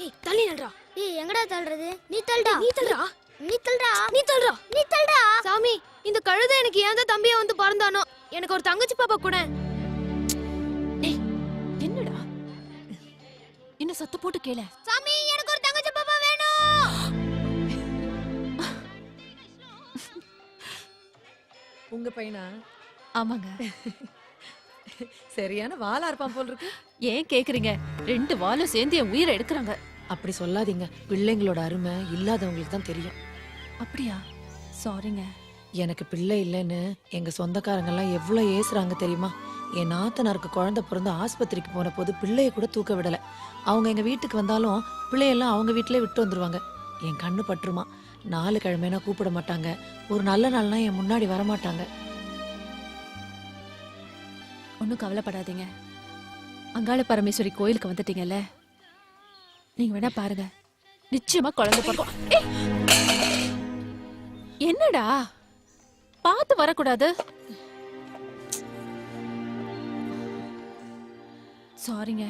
ஏய் தள்ளி நில்றா. ஏய் எங்கடா தள்ளுறது? நீ தள்ளுடா. நீ தள்ளுடா. நீ தள்ளுடா. நீ தள்ளுடா. நீ தள்ளுடா. சாமி, இந்த கழுதை எனக்கு ஏன் தான் தம்பியா வந்து பிறந்தானோ? எனக்கு ஒரு தங்கச்சி பாப்பா கூட. என்னடா என்ன சத்து போட்டு கேள? சாமி, எனக்கு ஒரு தங்கச்சி பாப்பா வேணும். உங்க பையனா? ஆமாங்க. சரியான வாளா இருப்பான் போல் இருக்கு. ஏன் கேக்குறீங்க? 2 வாலும் சேர்ந்து என் உயிரை எடுக்கிறாங்க. அப்படி சொல்லாதீங்க. பிள்ளைங்களோட அருமை இல்லாதவங்களுக்கு தான் தெரியும். அப்படியா? சாரிங்க. எனக்கு பிள்ளை இல்லைன்னு எங்க சொந்தக்காரங்க எல்லாம் எவ்வளவு ஏசுறாங்க தெரியுமா? என் நாத்தனாருக்கு குழந்தை பிறந்து ஆஸ்பத்திரிக்கு போன போது பிள்ளைய கூட தூக்க விடல. அவங்க எங்க வீட்டுக்கு வந்தாலும் பிள்ளையெல்லாம் அவங்க வீட்டிலே விட்டு வந்துருவாங்க. என் கண்ணு பற்றுமா. 4 கிழமைனா கூப்பிட மாட்டாங்க. ஒரு நல்ல நாள்னா என் முன்னாடி வரமாட்டாங்க. ஒன்னும் கவலைப்படாதீங்க. அங்காள பரமேஸ்வரி கோயிலுக்கு வந்துட்டீங்கல்ல, நீங்க வேணா பாருங்க, நிச்சயமா குழந்தை பிறக்கும். என்னடா பார்த்து வரக்கூடாது? சாரிங்க.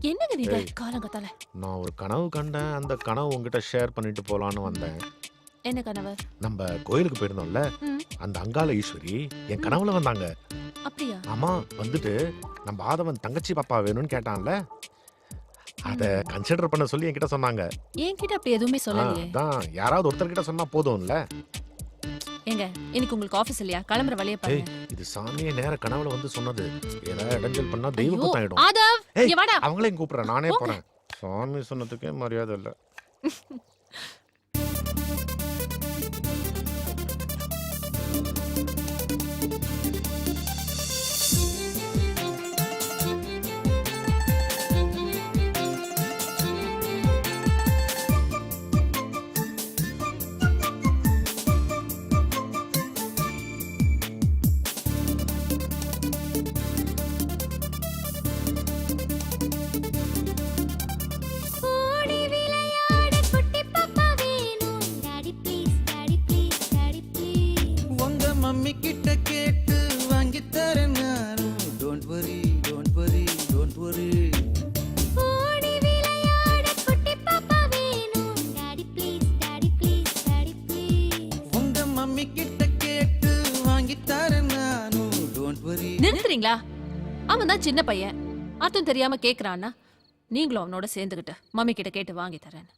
என்னங்க நீங்க காலங்கத்தால? நான் ஒரு கனவு கண்டேன், அந்த கனவு உங்ககிட்ட ஷேர் பண்ணிட்டு போலான்னு வந்தேன். என்ன கனவு? நம்ம கோயிலுக்கு போயிருந்தோம்ல, அந்த அங்காள ஈஸ்வரி என் கனவுல வந்தாங்க. அப்படியா? ஆமா, வந்துட்டு நம்ம ஆதவன் தங்கச்சி பாப்பா வேணும்னு கேட்டான்ல, அத கன்சிடர் பண்ண சொல்லி என்கிட்ட சொன்னாங்க. என்கிட்ட அப்படி எதுவுமே சொல்லலையே. அதான் யாராவது ஒருத்தர் கிட்ட சொன்னா போதும்ல. ஏங்க, இன்னைக்கு உங்களுக்கு ஆபீஸ் இல்லையா? கிளம்புற வழியை பாருங்க. இது சாமியே நேர கனவுல வந்து சொன்னது. ஏதாவது இடைஞ்சல் பண்ணா தெய்வ குத்தம் ஆயிடும். ஆதவ், இங்க வாடா. அவங்களையும் கூப்பிடுறேன், நானே போறேன். சாமி சொன்னதுக்கே மரியாதை இல்ல. மம்மி கிட்ட கேட்டு வாங்கி தரேன் நானும். Don't worry, don't worry, don't worry. ஓடி விளையாட குட்டி பாப்பா வேணும். Daddy please, daddy please, daddy please. உங்க மம்மி கிட்ட கேட்டு வாங்கி தரேன் நானும். Don't worry. நிறுத்துறீங்களா? அவன் தான் சின்ன பையன், அர்த்தம் தெரியாம கேக்குறான்னா நீங்களும் அவனோட சேர்ந்துகிட்டு மம்மி கிட்ட கேட்டு வாங்கி தரேன்.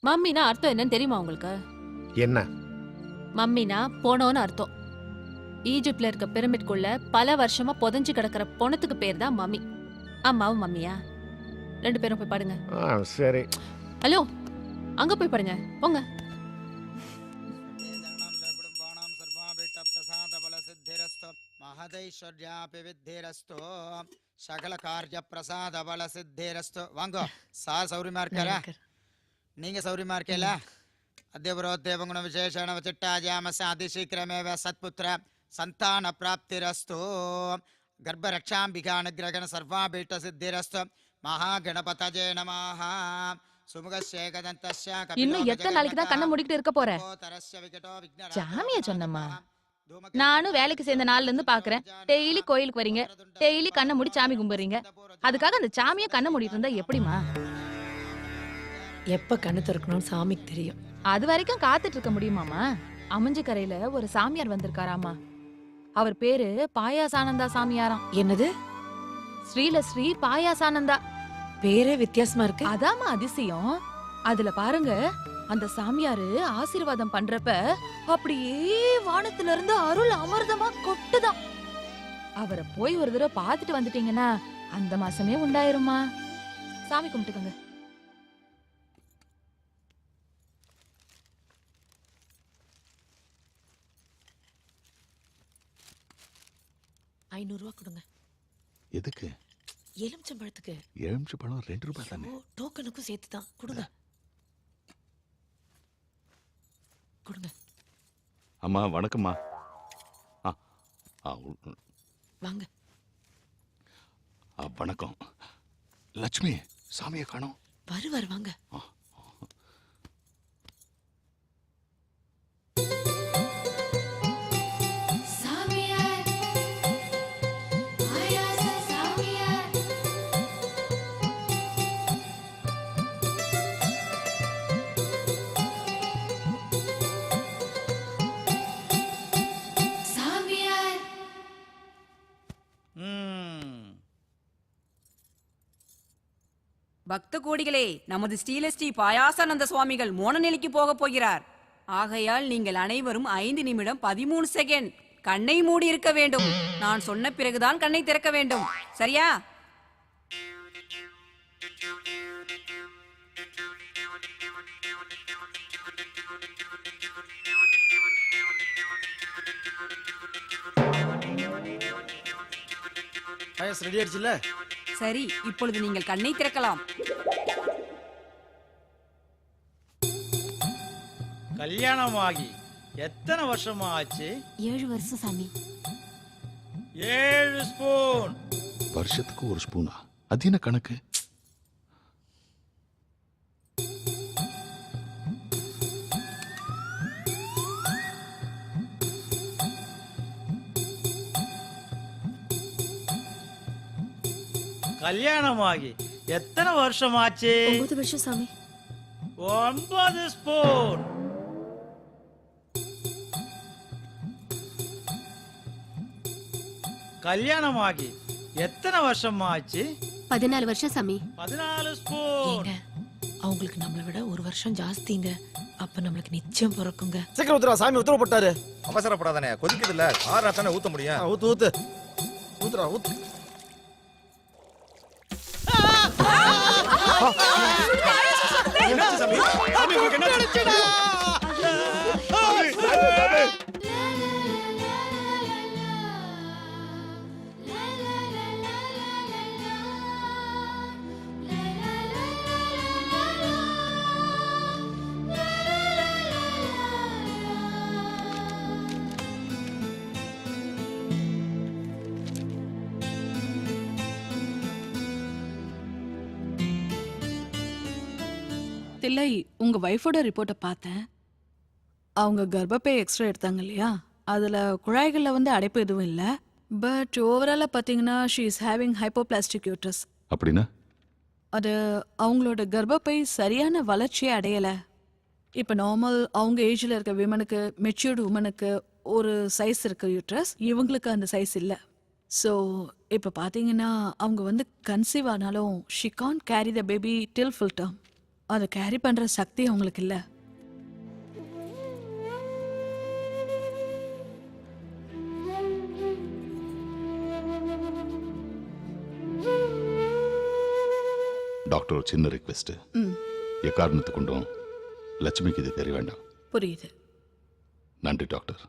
மம்மினா அர்த்தம் என்னன்னு தெரியுமா உங்களுக்கு? என்ன? மம்மினா போனோன்னு அர்த்தம். ஈஜிப்ட்ல இருக்க பிரமிட்குள்ள பல வருஷமா புதைஞ்சு கிடக்கிற பொணத்துக்கு பேர் தான் மம்மி. அம்மாவும் மம்மியா? 2 பேரும் போய் பாடுங்க. சரி. ஹலோ, அங்க போய் பாடுங்க, போங்க. சகல காரிய பிரசாத பல சித்தேரஸ்து. வாங்க சார், சௌரியமா இருக்காரா? நீங்க சௌரியமா இருக்கல? அத்தியபுரோத்தேவகுண விசேஷண வச்சிட்டாஜாமச அதிசீக்கிரமேவ சத்புத்திர சந்தான பிராப்திரஸ்து. கர்ப்பரக்ஷாம்பிகா அனுகிரகண சர்வாபீட்ட சித்திரஸ்து. மகாகணபதஜே நமஹ. சுமுகசேகதந்தஸ்ய இன்னும் எத்தனை நாளைக்கு தான் கண்ணை மூடிக்கிட்டு இருக்க போற? கபிலோகதரஸ்ய விகடோ விக்னராஜ சாமியா சொன்னம்மா. நானும் வேலைக்கு சேர்ந்த நாள்ல இருந்து பாக்குறேன். டெய்லி கோயிலுக்கு வரீங்க, டெய்லி கண்ணை மூடி சாமி கும்பிடுறீங்க. அதுக்காக அந்த சாமியை கண்ணை மூடிட்டு இருந்தா எப்படிமா? எப்ப கண்ணு திறக்கணும்னு சாமிக்கு தெரியும். அது வரைக்கும் காத்துட்டு இருக்க முடியுமாமா? அமிஞ்சக்கரையில ஒரு சாமியார் வந்திருக்காராமா. அவர் பேரு பாயாசானந்தா சாமியாராம். என்னது? ஸ்ரீ பாயாசானந்தா. பேரே வித்தியாசமா இருக்கு. அதாம்மா அதிசயம். அதுல பாருங்க, அந்த சாமியாரு ஆசீர்வாதம் பண்றப்ப அப்படியே வானத்துல இருந்து அருள் அமிர்தமா கொட்டுதான். அவரை போய் ஒரு தடவை பார்த்துட்டு வந்துட்டீங்கன்னா அந்த மாசமே உண்டாயிருமா. சாமி கும்பிட்டுக்கோங்க. ₹500 கொடுங்க. எதுக்கு? எலுமிச்சம்பழத்துக்கு. எலுமிச்சம்பழம் 2 ரூபாய் தானே. டோக்கனுக்கும் சேர்த்து தான் கொடுங்க. கொடுங்க. அம்மா வணக்கம்மா. வாங்க. வணக்கம். லட்சுமி சாமியை காணோம். வருவார் வாங்க. பக்த கோடிகளே, நமது ஸ்ரீ பாயாசானந்த சுவாமிகள் மோன நிலைக்கு போக போகிறார். ஆகையால் நீங்கள் அனைவரும் 5 நிமிடம் 13 செகண்ட் கண்ணை மூடி இருக்க வேண்டும். நான் சொன்ன பிறகுதான் கண்ணை திறக்க வேண்டும். சரியா? ரெடி ஆயிடுச்சுல? சரி, இப்பொழுது நீங்கள் கண்ணை திறக்கலாம். கல்யாணமாகி எத்தனை வருஷமா ஆச்சு? 7 வருஷம் சாமி. 7 ஸ்பூன். வருஷத்துக்கு 1 ஸ்பூனா? அது என்ன கணக்கு? கல்யாணமாகி எத்தனை வருஷம் ஆச்சு? 9 வருஷம் சாமி. 9 ஸ்பூன். கல்யாணமாகி எத்தனை வருஷம் ஆச்சு? 14 வருஷம் சாமி. 14 ஸ்பூன். அவங்களுக்கு நம்மளை விட 1 வருஷம் ஜாஸ்திங்க. அப்ப நம்மளுக்கு நிச்சயம் பிறக்குங்க. சீக்கிரம் ஊத்துறா, சாமி உத்தரவு போட்டாரு. அவசரப்படாதானே, கொதிக்குது இல்ல, ஆறு தானே ஊத்த முடியும். ஊத்து ஊத்து ஊத்துறா ஊத்து. தில்லை, உங்க வைஃபோட ரிப்போர்ட்டை பார்த்தேன். அவங்க கர்ப்பப்பை எக்ஸ்ரே எடுத்தாங்க இல்லையா, அதுல குழாய்கள்ல வந்து அடைப்பு எதுவும் இல்லை. பட் ஓவராலா பார்த்தீங்கன்னா she is having hypoplastic uterus. அப்படின்னா அது அவங்களோட கர்ப்பப்பை சரியான வளர்ச்சியை அடையலை. இப்போ நார்மல் அவங்க ஏஜில் இருக்க விமனுக்கு, மெச்சூர்டு உமனுக்கு ஒரு சைஸ் இருக்கு யூட்ரஸ், இவங்களுக்கு அந்த சைஸ் இல்லை. ஸோ இப்போ பார்த்தீங்கன்னா அவங்க வந்து கன்சீவ் ஆனாலும் she can't carry the baby till full term. அதை கேரி பண்ணுற சக்தி அவங்களுக்கு இல்லை. டாக்டர் ஒரு சின்ன ரிக்வெஸ்ட். எக்காரணத்து கொண்டும் லட்சுமிக்கு இது தெரிய வேண்டாம். புரியுது. நன்றி டாக்டர்.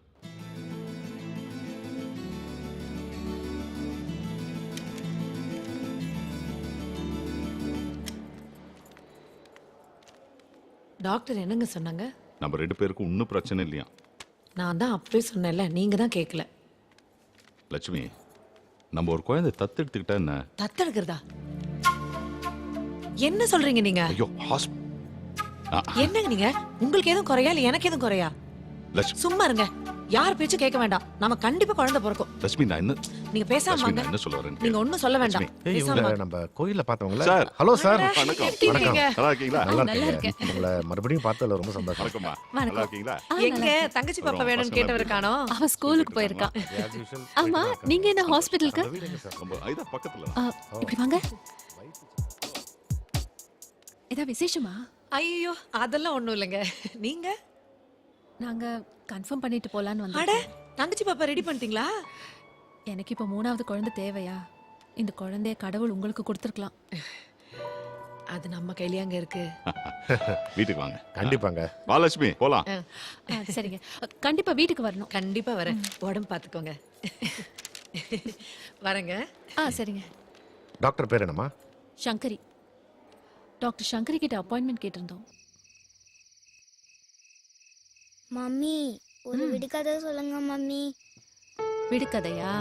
டாக்டர் என்னங்க சொன்னாங்க? நம்ம 2 பேருக்கும் இன்னும் பிரச்சனை இல்லையா? நான் தான் அப்பவே சொன்னேன்ல, நீங்க தான் கேட்கல. லட்சுமி, நம்ம ஒரு குழந்தை தத்தெடுத்துக்கிட்டா என்ன? தத்தெடுக்கிறதா? என்ன சொல்றீங்க நீங்க? ஐயோ, என்னங்க நீங்க உங்களுக்கு எதுவும் குறையா இல்ல எனக்கு எதுவும் குறையா? லட்சுமி சும்மா இருங்க. யார் பேச்சும் கேட்க வேண்டாம். நம்ம கண்டிப்பா குழந்தை பிறக்கும். லட்சுமி நான் என்ன நீங்க பேசாம லட்சுமி வாங்க. நான் என்ன சொல்ல வரேன் நீங்க ஒண்ணும் சொல்ல வேண்டாம். ஏய், பேசாம இவங்க வாங்க. நம்ம கோயில்ல பார்த்தவங்கள சார். ஹலோ சார் வணக்கம் எப்படி வணக்கம் இருக்கீங்க? நல்லா இருக்கீங்களா நல்லா நல்லா இருக்கீங்க உங்களை மறுபடியும் பார்த்ததுல ரொம்ப சந்தோஷம். வணக்கம்மா நல்லா இருக்கீங்களா எங்க தங்கச்சி பாப்பா வேணும்னு கேட்டவர் காணோ? அவ ஸ்கூலுக்கு போயிருக்கா. As usual, ஆமா, போயிட்டு நீங்க என்ன ஹாஸ்பிடலுக்கு? அந்த வீடு எங்க சார்? ரொம்ப இதா பக்கத்துல இப்படி வாங்க. ஏதா விசேஷமா? ஐயோ அதெல்லாம் ஒண்ணும் இல்லைங்க. நீங்க? நாங்க கன்ஃபார்ம் பண்ணிட்டு போலான்னு அட வந்தோம். தங்கச்சி பாப்பா ரெடி பண்ணிட்டீங்களா? எனக்கு இப்ப 3வது குழந்தை தேவையா? இந்த குழந்தைய கடவுள் உங்களுக்கு கொடுத்துருக்கலாம். அது நம்ம கையிலயாங்க இருக்கு. வீட்டுக்கு வாங்க கண்டிப்பாங்க. வா லட்சுமி போலாம் சரிங்க, கண்டிப்பா வீட்டுக்கு வரணும். கண்டிப்பா வரேன். உடம்பு பாத்துக்கோங்க. வரேங்க. சரிங்க. டாக்டர் பேர் என்னம்மா? சங்கரி. டாக்டர் சங்கரி கிட்ட அப்பாயின்மெண்ட் கேட்டிருந்தோம். மம்மி ஒரு விடுகதை சொல்லுங்க மம்மி. விடுகதையா?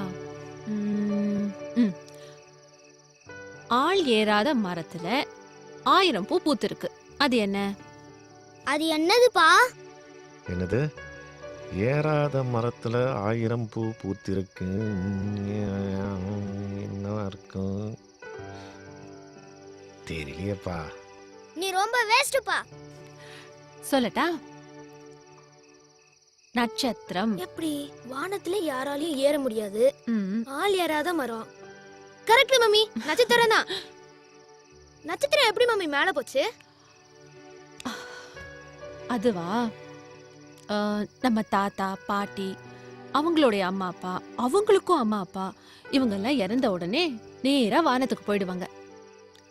ஆள் ஏறாத மரத்துல 1000 பூ பூத்திருக்கு. அது என்ன? அது என்னதுப்பா? என்னது? ஏறாத மரத்துல 1000 பூ பூத்திருக்கு. என்ன இருக்கும்? தெரியலையேப்பா. நீ ரொம்ப வேஸ்ட்ப்பா. சொல்லட்டா? நட்சத்திரம். எப்படி வானத்துல யாராலையும் ஏற முடியாது, ம், ஆள் ஏறாத மரம். கரெக்ட் மம்மி, நட்சத்திரம் தான். நட்சத்திரம் எப்படி மம்மி மேல போச்சு? அதுவா? நம்ம தாத்தா பாட்டி அவங்களுடைய அம்மா அப்பா அவங்களுக்கும் அம்மா அப்பா இவங்கெல்லாம் இறந்த உடனே நேரா வானத்துக்கு போயிடுவாங்க.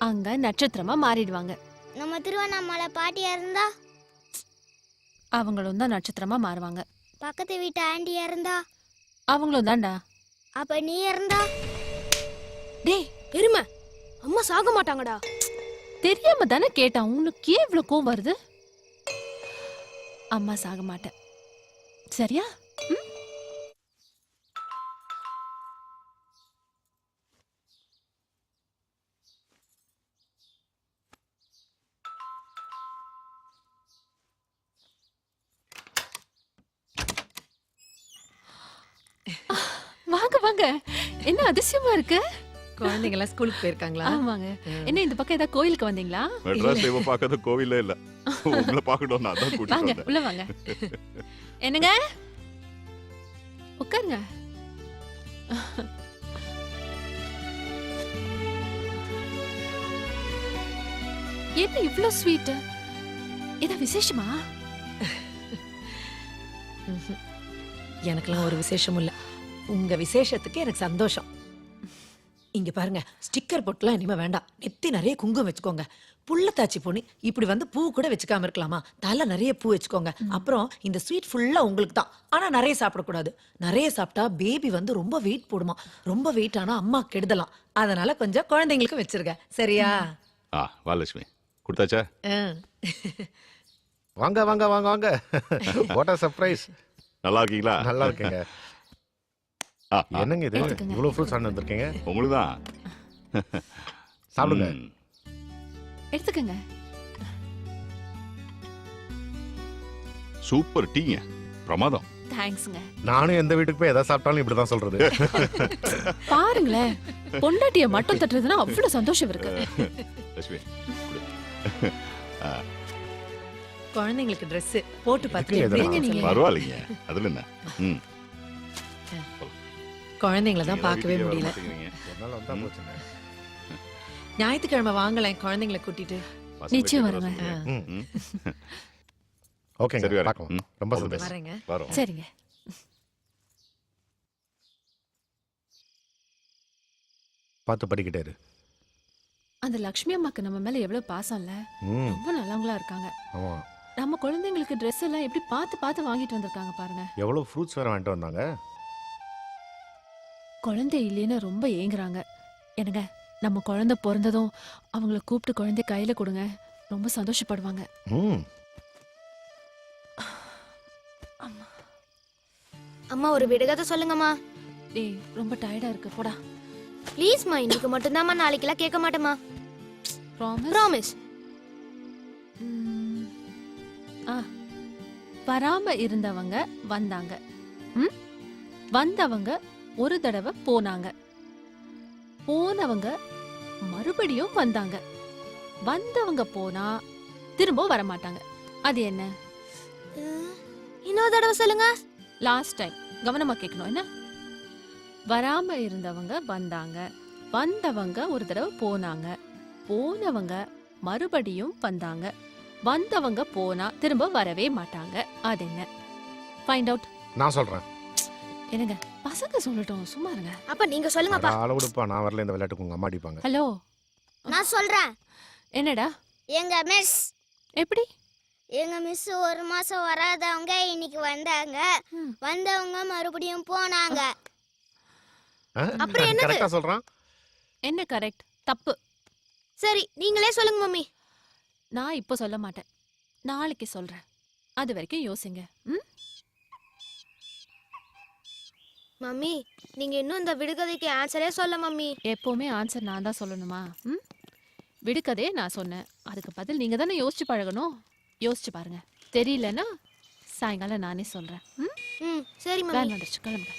அங்க நட்சத்திரமா மாறிடுவாங்க. நம்ம திருவண்ணாமலை பாட்டியா இருந்தா அவங்களும் தான் நட்சத்திரமா மாறுவாங்க. பக்கத்து வீட்டு ஆண்டியா இருந்தா அவங்களும் தான்டா. அப்ப நீ இருந்தா? டேய் பெருமை, அம்மா சாக மாட்டாங்கடா. தெரியாம தானே கேட்டான். உனக்கு ஏன் இவ்வளவு கோவம் வருது? அம்மா சாக மாட்டேன், சரியா? வாங்க வாங்க. என்ன அதிசயமா இருக்கு? குழந்தைங்க எல்லாம் ஸ்கூலுக்கு போயிருக்காங்களா? ஆமாங்க. என்ன இந்த பக்கம் ஏதாவது கோயிலுக்கு வந்தீங்களா? மெட்ராஸ் தேவ பார்க்காத கோவிலே இல்ல. உங்களை பார்க்கணும் நான் தான் கூட்டிட்டு வாங்க வந்தேன். உள்ள வாங்க. என்னங்க? உட்காருங்க. என்ன இவ்ளோ ஸ்வீட்? ஏதா விசேஷமா? எனக்கெல்லாம் ஒரு விசேஷமும் இல்ல. உங்க விசேஷத்துக்கு எனக்கு சந்தோஷம். இங்க பாருங்க, ஸ்டிக்கர் பொட்டுலாம் இனிமே வேண்டாம். நெத்தி நிறைய குங்குமம் வச்சுக்கோங்க. புள்ளத்தாச்சி பொண்ணு இப்படி வந்து பூ கூட வச்சுக்காம இருக்கலாமா? தலை நிறைய பூ வச்சுக்கோங்க. அப்புறம் இந்த ஸ்வீட் ஃபுல்லா உங்களுக்கு தான். ஆனா நிறைய சாப்பிடக்கூடாது. நிறைய சாப்பிட்டா பேபி வந்து ரொம்ப வெயிட் போடுமா. ரொம்ப வெயிட் ஆனா அம்மா கெடுதலாம். அதனால கொஞ்சம் குழந்தைங்களுக்கு வச்சிருக்க, சரியா? வா லட்சுமி கொடுத்தாச்சா? வாங்க வாங்க வாங்க வாங்க. What a surprise. நல்லா இருக்கீங்களா? நல்லா இருக்கேங்க. என்னங்க இது? எடுத்துக்கங்க. இவ்வளவு ஃப்ரூட்ஸ் ஆண்டு வந்திருக்கீங்க. உங்களுக்கு தான். சாப்பிடுங்க. எடுத்துக்கங்க. சூப்பர் டீங்க, பிரமாதம். தேங்க்ஸ்ங்க. நானும் எந்த வீட்டுக்கு போய் எதை சாப்பிட்டாலும் இப்படிதான் சொல்றது. பாருங்களேன், பொண்டாட்டிய மட்டும் தட்டுறதுன்னா அவ்வளவு சந்தோஷம் இருக்கு. லட்சுமி குழந்தைங்களுக்கு Dress போட்டு பார்த்து இதுக்கு எப்படி எதனா? இருக்குன்னு பரவாயில்லைங்க, அதுல என்ன? குழந்தைங்கள தான் பார்க்கவே வீட்டுக்கே வர முடியல. மாட்டேங்கிறீங்க. ஒரு நாள் வந்தா போச்சுங்க. ஞாயிற்றுக்கிழமை வாங்கலாம் குழந்தைங்களை கூட்டிட்டு. பசங்க நிச்சயம் வீட்டுக்கு வருவேன். வர சொல்லுங்க. ம். ம். ஓகேங்க, சரி வரேன். பார்க்கலாம். ம். ரொம்ப All the சந்தோஷம். best. வரேங்க. வரோம். சரிங்க. பார்த்து படிக்கிட்டே இரு. அந்த லக்ஷ்மி அம்மாக்கு நம்ம மேல எவ்வளவு பாசம் இல்ல? ம். ரொம்ப நல்லவங்களா இருக்காங்க. ஆமா. நம்ம குழந்தைங்களுக்கு Dress எல்லாம் எப்படி பார்த்து பார்த்து வாங்கிட்டு வந்திருக்காங்க பாருங்க. எவ்வளவு ஃப்ரூட்ஸ் வேற வாங்கிட்டு வந்தாங்க. குழந்தை இல்லைன்னு ரொம்ப ஏங்குறாங்க. என்னங்க, நம்ம குழந்தை பிறந்ததும் அவங்கள கூப்பிட்டு குழந்தை கையில கொடுங்க, ரொம்ப சந்தோஷப்படுவாங்க. ம். அம்மா ஒரு விடுகதை சொல்லுங்கம்மா. டேய் ரொம்ப டயர்டா இருக்கு, போடா. ப்ளீஸ்மா, இன்னைக்கு மட்டும்தாம்மா, நாளைக்கெல்லாம் கேட்க மாட்டேம்மா. ப்ராமிஸ்? ப்ராமிஸ். வராம இருந்தவங்க வந்தாங்க. வந்தவங்க ஒரு தடவை போனாங்க. போனவங்க மறுபடியும் வந்தாங்க. வந்தவங்க போனா திரும்ப வர மாட்டாங்க. அது என்ன? இன்னொரு தடவை சொல்லுங்க. லாஸ்ட் டைம் கவனமா கேட்கணும். என்ன? வராம இருந்தவங்க வந்தாங்க. வந்தவங்க ஒரு தடவை போனாங்க. போனவங்க மறுபடியும் வந்தாங்க. வந்தவங்க போனா திரும்ப வரவே மாட்டாங்க. அது என்ன? Find out. நான் சொல்றேன். என்னங்க பசங்க சொல்லட்டும், சும்மா இருங்க. அப்ப நீங்க சொல்லுங்கப்பா. அளவுடுப்பா, நான் வரல இந்த விளையாட்டுக்கு, உங்க அம்மா அடிப்பாங்க. ஹலோ, நான் சொல்றேன். என்னடா? எங்க மிஸ். எப்படி? எங்க மிஸ் ஒரு மாசம் வராதவங்க இன்னைக்கு வந்தாங்க. வந்தவங்க மறுபடியும் போனாங்க. அப்புறம் என்ன? கரெக்ட்டா சொல்றான். என்ன கரெக்ட்? தப்பு. சரி, நீங்களே சொல்லுங்க மம்மி. நான் இப்போ சொல்ல மாட்டேன், நாளைக்கு சொல்றேன். அது வரைக்கும் யோசிங்க. மம்மி, நீங்க இன்னும் இந்த விடுகதைக்கு ஆன்சரே சொல்ல மம்மி. எப்பவுமே ஆன்சர் நான் தான் சொல்லணுமா? விடுக்கதே நான் சொன்னேன், அதுக்கு பதில் நீங்க தானே யோசிச்சு பழகணும். யோசிச்சு பாருங்க. தெரியலன்னா சாயங்காலம் நானே சொல்றேன். சரி மம்மி. வேன் வந்துருச்சு, கிளம்புங்க.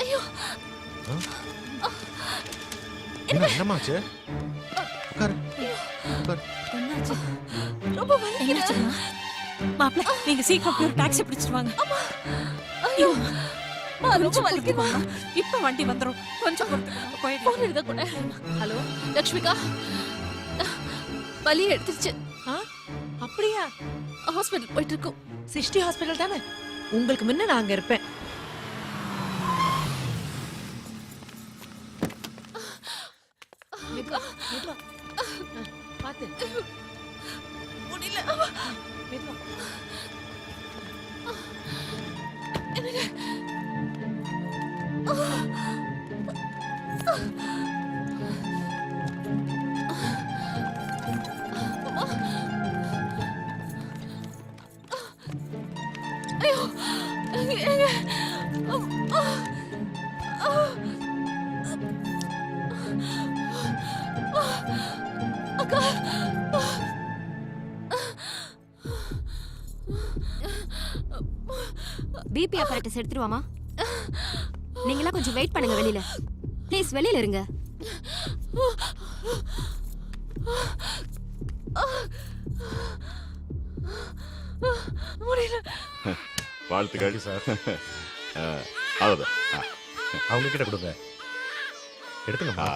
ஐயோ, என்னமாச்சு? என்னாச்சு? ரொம்ப வலிக்குது. மாப்ள, நீங்க சீக்கிரம் போய் ஒரு டாக்ஸி பிடிச்சிட்டு வாங்க. ஐயோ, ரொம்ப வலிக்குது. இப்ப வண்டி வந்துரும், கொஞ்சம் போன் எடுக்க கூட. ஹலோ லக்ஷ்மிகா, வலி எடுத்துருச்சு. அப்படியா? ஹாஸ்பிட்டல் போயிட்டு இருக்கோம். சிஷ்டி ஹாஸ்பிட்டல் தானே? உங்களுக்கு முன்ன நான் அங்க இருப்பேன். பாத்து முடியல. அக்கா, பிபி apparatus எடுத்துருவாமா? நீங்களா கொஞ்சம் வெயிட் பண்ணுங்க வெளியில. ப்ளீஸ் வெளியில இருங்க. முடியல. வாழ்த்துக்கள் சார். அவ்வளோதான். அவங்க கிட்ட கொடுங்க. எடுத்துங்கம்மா.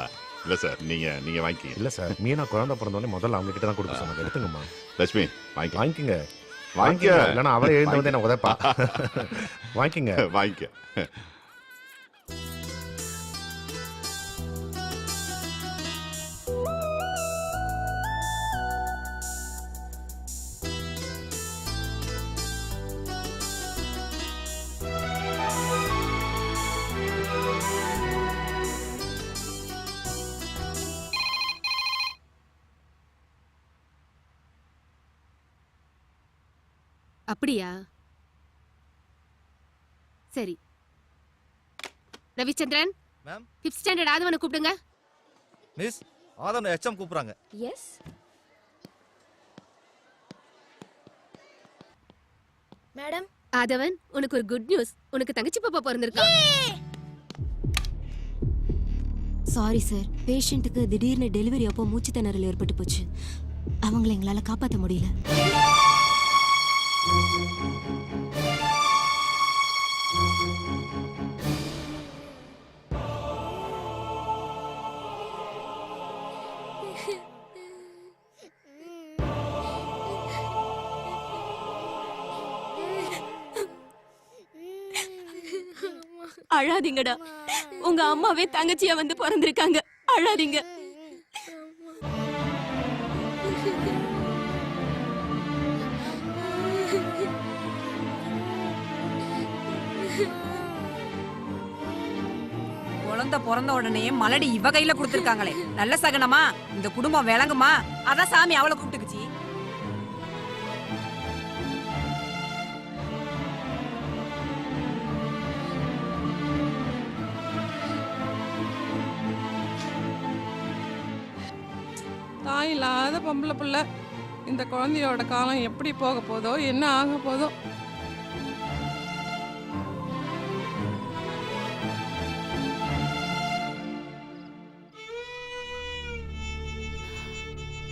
இல்லை சார், நீங்கள் வாங்கிக்கிங்க. இல்லை சார், மீனா குழந்தை பிறந்தோடனே முதல்ல அவங்க கிட்ட தான் கொடுக்க சொன்னாங்க. எடுத்துங்கம்மா. லட்சுமி வாங்கிக்கங்க. வாங்கிக்க. இல்லைன்னா அவளே எழுந்து வந்து என்ன உதைப்பா. வாங்கிக்கங்க. வாங்கிக்க. அப்படியா? சரி. ரவிச்சந்திரன், மேம். 5th ஸ்டாண்டர்ட் ஆதவனை கூப்பிடுங்க. மிஸ், ஆதவன் HM கூப்பிடுறாங்க. எஸ். மேடம், ஆதவன், உனக்கு ஒரு குட் நியூஸ். உனக்கு தங்கச்சி பாப்பா பிறந்திருக்கா. சாரி சார், பேஷண்ட்டுக்கு திடீர்னு டெலிவரி அப்போ மூச்சு திணறல் ஏற்பட்டு போச்சு. அவங்களை எங்களால காப்பாற்ற முடியல. அழாதீங்கடா, உங்க அம்மாவே தங்கச்சியா வந்து பிறந்திருக்காங்க. அழாதீங்க. குழந்தை பிறந்த உடனே மலடி இவ கையில கொடுத்திருக்காங்களே, நல்ல சகனமா? இந்த குடும்பம் விளங்குமா? அதான் சாமி அவளை கூப்பிட்டுக்குச்சு. தாய் இல்லாத பொம்பளை பிள்ளை. இந்த குழந்தையோட காலம் எப்படி போக போதோ, என்ன ஆக போதோ.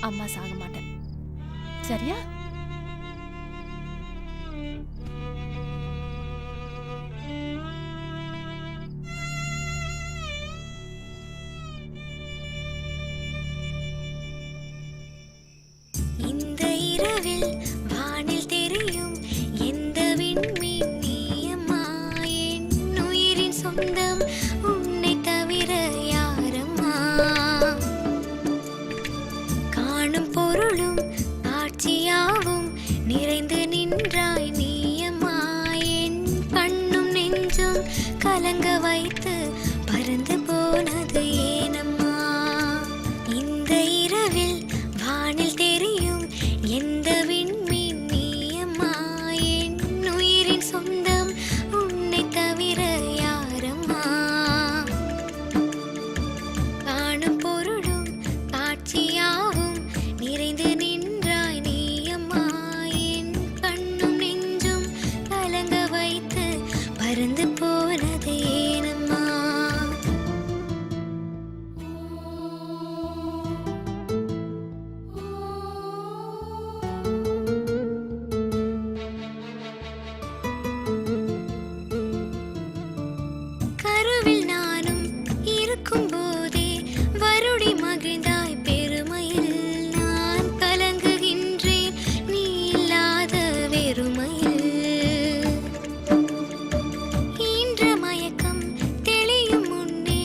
அம்மா சாக மாட்டேன், சரியா? இந்த இரவில் வானில் தெரியும் எந்த விண்மீன் நீயம்மா, என் உயிரின் சொந்தம் உன்னை தவிர யாரம்மா. காணும் பொருளும் காட்சியாவும் நிறைந்து நின்றாய் நீயம்மா, என் கண்ணும் நெஞ்சும் கலங்க வைத்து பறந்து போனது ஏனம்மா. இந்த இரவில் வானில் தெரியும் எந்த விண்மீன் நீயம்மா, என் உயிரின் சொந்தம் உன்னை தவிர யாரம்மா. காணும் பொருளும் காட்சியாவும் நிறைந்து நின்றாய் நீயம்மா, என் கண்ணும் நெஞ்சும் கலங்க வைத்து பறந்து போனது ஏனம்மா. கருவில் நானும் இருக்கும் போதே வருடி மகிழ்ந்தாய் பெருமையில், நான் கலங்குகின்றேன் நீ இல்லாத வெறுமையில். ஈன்ற மயக்கம் தெளியும் முன்னே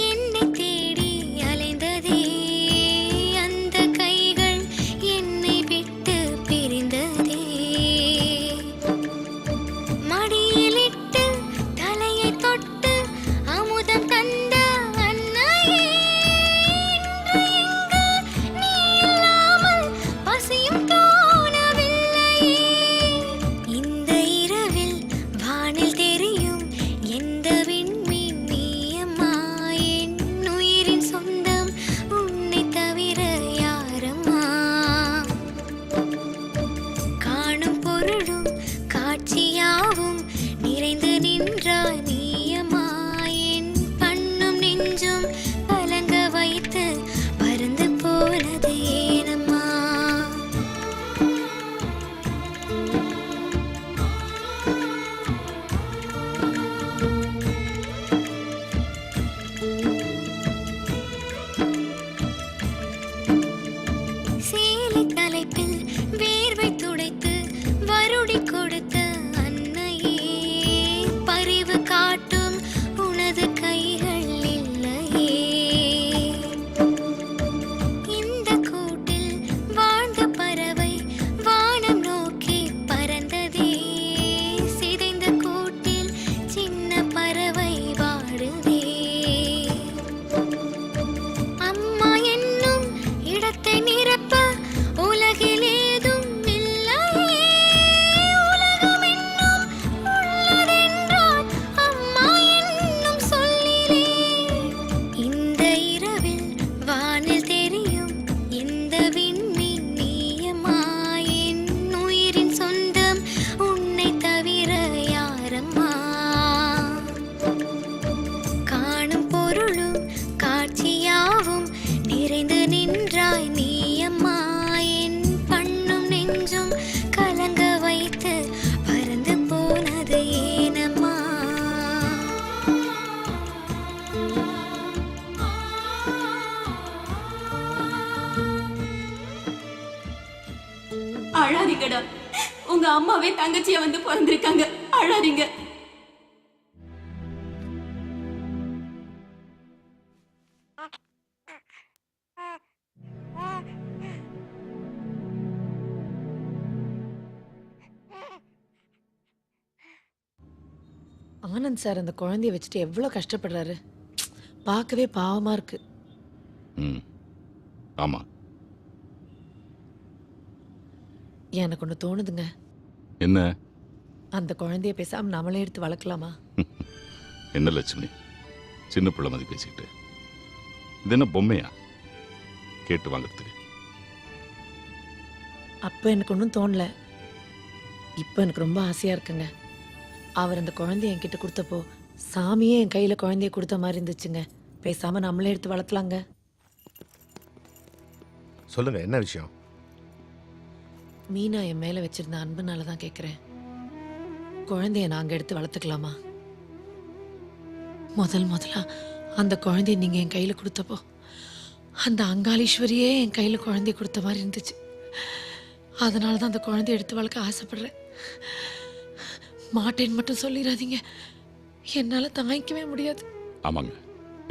என்னை தேடி அலைந்ததே, அந்த கைகள் என்னை விட்டு பிரிந்ததே. மடியிலிட்டு தலையை தொட்டு அமுதம் தந்த அன்னையே, இன்று இங்கு நீ இல்லாமல் பசியும் தோணவில்லையே. இந்த இரவில் வானில் தெரியும் எந்த விண்மீன் நீயம்மா, என் உயிரின் சொந்தம் உன்னை தவிர யாரம்மா. காணும் பொருளும் காட்சியாவும் நிறைந்து நின்றாய் நீயம்மா, என் கண்ணும் நெஞ்சும் கலங்க வைத்து பறந்து போனது ஏனம்மா. சேலை தலைப்பில் வேர்வை துடைத்து வருடி கொடுத்த அன்னையே, பரிவு காட்டும் உனது கைகள் இல்லையே. இந்த கூட்டில் வாழ்ந்த பறவை வானம் நோக்கி பறந்ததே, சிதைந்த கூட்டில் சின்ன பறவை வாடுதே. அம்மா என்னும் இடத்தை நிரப்ப உலகில் ஏதும் இல்லையே, உலகம் என்னும் உள்ளதென்றால் அம்மா என்னும் சொல்லிலே. இந்த இரவில் வானில் தெரியும் எந்த விண்மீன் நீயம்மா, என் உயிரின் சொந்தம் உன்னை தவிர யாரம்மா. காணும் பொருளும் காட்சியாவும் நிறைந்து நின்றாய் நீயம்மா, என் கண்ணும் நெஞ்சும் கலங்க வைத்து பறந்து போனது ஏனம்மா. அழாதீங்கடா, உங்க அம்மாவே தங்கச்சிய வந்து பிறந்திருக்காங்க, அழாதீங்க. ஆனந்த் சார் அந்த குழந்தைய வச்சுட்டு எவ்வளோ கஷ்டப்படுறாரு. பார்க்கவே பாவமா இருக்கு. ம் ஆமாம். எனக்கு ஒன்று தோணுதுங்க. என்ன? அந்த குழந்தைய பேசாம நம்மளே எடுத்து வளர்க்கலாமா? என்ன லட்சுமி, சின்ன பிள்ளை மாதிரி பேசிக்கிட்டு. இது என்ன பொம்மையா கேட்டு வாங்கிறதுக்கு? அப்போ எனக்கு ஒன்றும் தோணல. இப்போ எனக்கு ரொம்ப ஆசையாக இருக்குங்க. அவர் அந்த குழந்தைய என்கிட்ட கொடுத்தப்போ சாமியே என் கையில் குழந்தைய கொடுத்த மாதிரி இருந்துச்சுங்க. பேசாமல் நம்மளே எடுத்து வளர்த்தலாங்க. சொல்லுங்க, என்ன விஷயம்? மீனா என் மேலே வச்சிருந்த அன்புனால தான் கேட்குறேன். குழந்தைய நாங்கள் எடுத்து வளர்த்துக்கலாமா? முதலா அந்த குழந்தைய நீங்கள் என் கையில் கொடுத்தப்போ அந்த அங்காளீஸ்வரியே என் கையில் குழந்தைய கொடுத்த மாதிரி இருந்துச்சு. அதனால தான் அந்த குழந்தைய எடுத்து வளர்க்க ஆசைப்படுறேன். மாட்டேன்னு மட்டும் சொல்லிடாதீங்க, என்னால் தாங்கிக்கவே முடியாது. ஆமாங்க,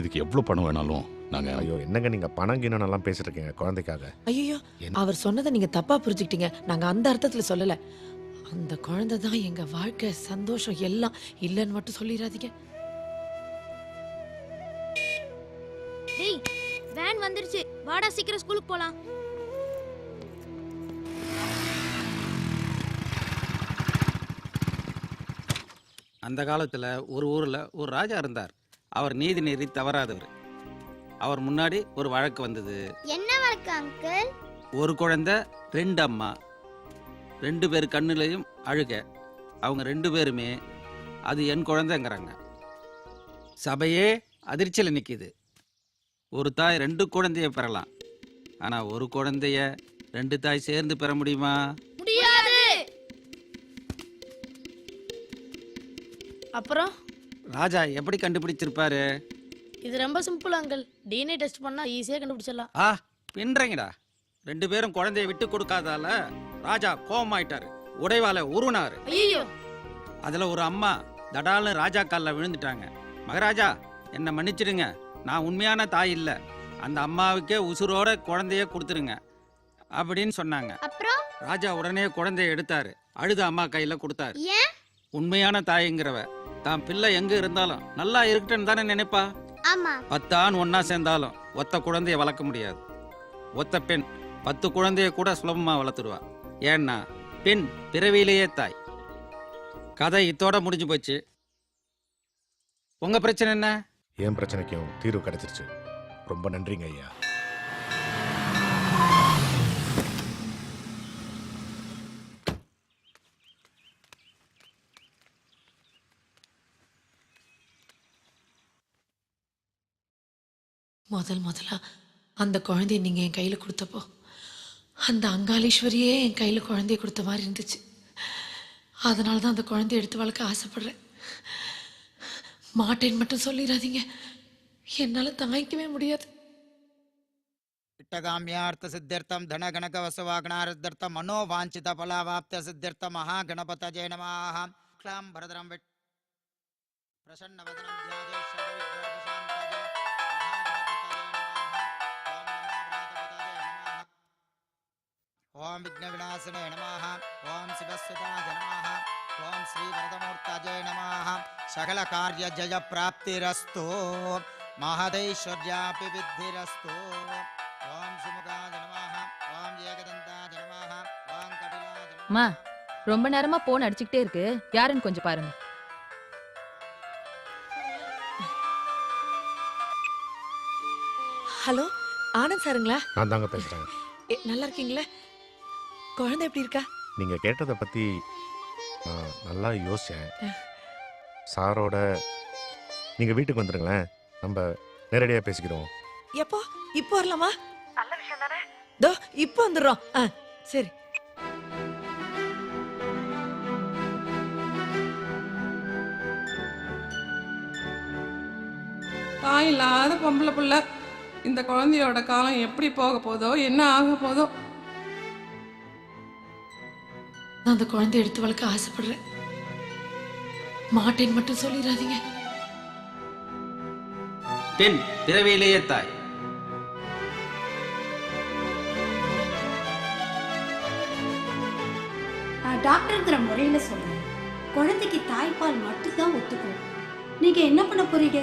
இதுக்கு எவ்வளோ பணம் வேணாலும் நாங்கள். ஐயோ, என்னங்க நீங்கள் பணம் கிணம் பேசிட்டு இருக்கீங்க குழந்தைக்காக? ஐயோ, அவர் சொன்னதை நீங்கள் தப்பாக புரிஞ்சுக்கிட்டீங்க. நாங்கள் அந்த அர்த்தத்தில் சொல்லலை. அந்த குழந்தை தான் எங்கள் வாழ்க்கை, சந்தோஷம் எல்லாம். இல்லைன்னு மட்டும் சொல்லிடாதீங்க. டேய், வேன் வந்துருச்சு, வாடா சீக்கிரம் ஸ்கூலுக்கு போலாம். அந்த காலத்தில் ஒரு ஊரில் ஒரு ராஜா இருந்தார். அவர் நீதி நெறி தவறாதவர். அவர் முன்னாடி ஒரு வழக்கு வந்தது. என்ன வழக்கு அங்கிள்? ஒரு குழந்தை, 2 அம்மா, 2 பேர் கண்ணுலையும் அழுக. அவங்க 2 பேருமே அது என் குழந்தைங்கிறாங்க. சபையே அதிர்ச்சியில் நிற்கிது. ஒரு தாய் 2 குழந்தைய பெறலாம், ஆனால் ஒரு குழந்தைய 2 தாய் சேர்ந்து பெற முடியுமா? முடியாது. அப்புறம் ராஜா எப்படி கண்டுபிடிச்சிருப்பாரு? இது ரொம்ப சிம்பிள் அங்கிள். டிஎன்ஏ டெஸ்ட் பண்ணா ஈஸியா கண்டுபிடிச்சிடலாம். பின்றீங்கடா. 2 பேரும் குழந்தைய விட்டு கொடுக்காதால ராஜா கோபமாயிட்டாரு. உடைவால உருனாரு. ஐயோ, அதுல ஒரு அம்மா தடால்னு ராஜா காலில் விழுந்துட்டாங்க. மகாராஜா, என்னை மன்னிச்சிடுங்க, நான் உண்மையான தாய் இல்லை, அந்த அம்மாவுக்கே உசுரோட குழந்தைய கொடுத்துருங்க அப்படின்னு சொன்னாங்க. அப்புறம் ராஜா உடனே குழந்தைய எடுத்தாரு, அழுத அம்மா கையில கொடுத்தாரு. ஏன்? உண்மையான தாய்ங்கிறவ தான் பிள்ளை எங்க இருந்தாலும் நல்லா இருக்கட்டுன்னு தானே நினைப்பா. ஆமா. 10 ஆண் ஒன்னா சேர்ந்தாலும் ஒத்த குழந்தைய வளர்க்க முடியாது. ஒத்த பெண் 10 குழந்தைய கூட சுலபமா வளர்த்துடுவா. ஏன்னா பெண் பிறவியிலேயே தாய். கதை இத்தோட முடிஞ்சு போச்சு. உங்க பிரச்சனை என்ன? என் பிரச்சனைக்கும் தீர்வு கிடைச்சிருச்சு. ரொம்ப நன்றிங்க ஐயா. முதலா அந்த குழந்தைய நீங்கள் என் கையில் கொடுத்தப்போ அந்த அங்காளீஸ்வரியே என் கையில் குழந்தைய கொடுத்த மாதிரி இருந்துச்சு. அதனால தான் அந்த குழந்தைய எடுத்து வளர்க்க ஆசைப்படுறேன். மாட்டேன்னு மட்டும் சொல்லிடாதீங்க, என்னால் தாங்கிக்கவே முடியாது. இட்டகாமியார்த்த சித்தியர்த்தம் தனகணக வசுவாகணார்த்தம் மனோவாஞ்சித பலாவாப்த சித்தியர்த்த மகாகணபதஜே நமஹ. க்ளாம் பரதரம் விட் பிரசன்னவதனம் தியாஜே ஓம் விக்ன விநாசனே நமஹ. ஓம் சிவசுதாஜ நமஹ. ஓம் ஸ்ரீ வரதமூர்த்தஜே நமஹ. சகல காரிய ஜய பிராப்திரஸ்து. மகதைஸ்வர்யாபி வித்திரஸ்து. ஓம் சுமுகாஜ நமஹ. ஓம் ஏகதந்தாஜ நமஹ. ஓம் கபிலாஜ நமஹ. அம்மா, ரொம்ப நேரமா போன் அடிச்சுக்கிட்டே இருக்கு, யாருன்னு கொஞ்சம் பாருங்க. ஹலோ, ஆனந்த் சாருங்களா? நான் தாங்க பேசுகிறேன். நல்லா இருக்கீங்களா? குழந்தை எப்படி இருக்கா? நீங்கள் கேட்டதை பற்றி நான் நல்லா யோசித்தேன். சாரோட நீங்கள் வீட்டுக்கு வந்துடுங்களேன், நம்ம நேரடியாக பேசிக்கிறோம். எப்போ? இப்போ வரலாமா? நல்ல விஷயம் தானே. தோ இப்போ வந்துடுறோம். சரி. தாய் இல்லாத பொம்பளை பிள்ளை. இந்த குழந்தையோட காலம் எப்படி போக போதோ, என்ன ஆக போதோ. நான் அந்த குழந்தைய எடுத்து வளர்க்க ஆசைப்படுறேன். மாட்டேன்னு மட்டும் சொல்லிடாதீங்க. பெண் பிறவியிலேயே தாய். நான் டாக்டருங்கிற முறையில சொல்றேன், குழந்தைக்கு தாய்ப்பால் மட்டும்தான் ஒத்துக்கும். நீங்க என்ன பண்ண போறீங்க?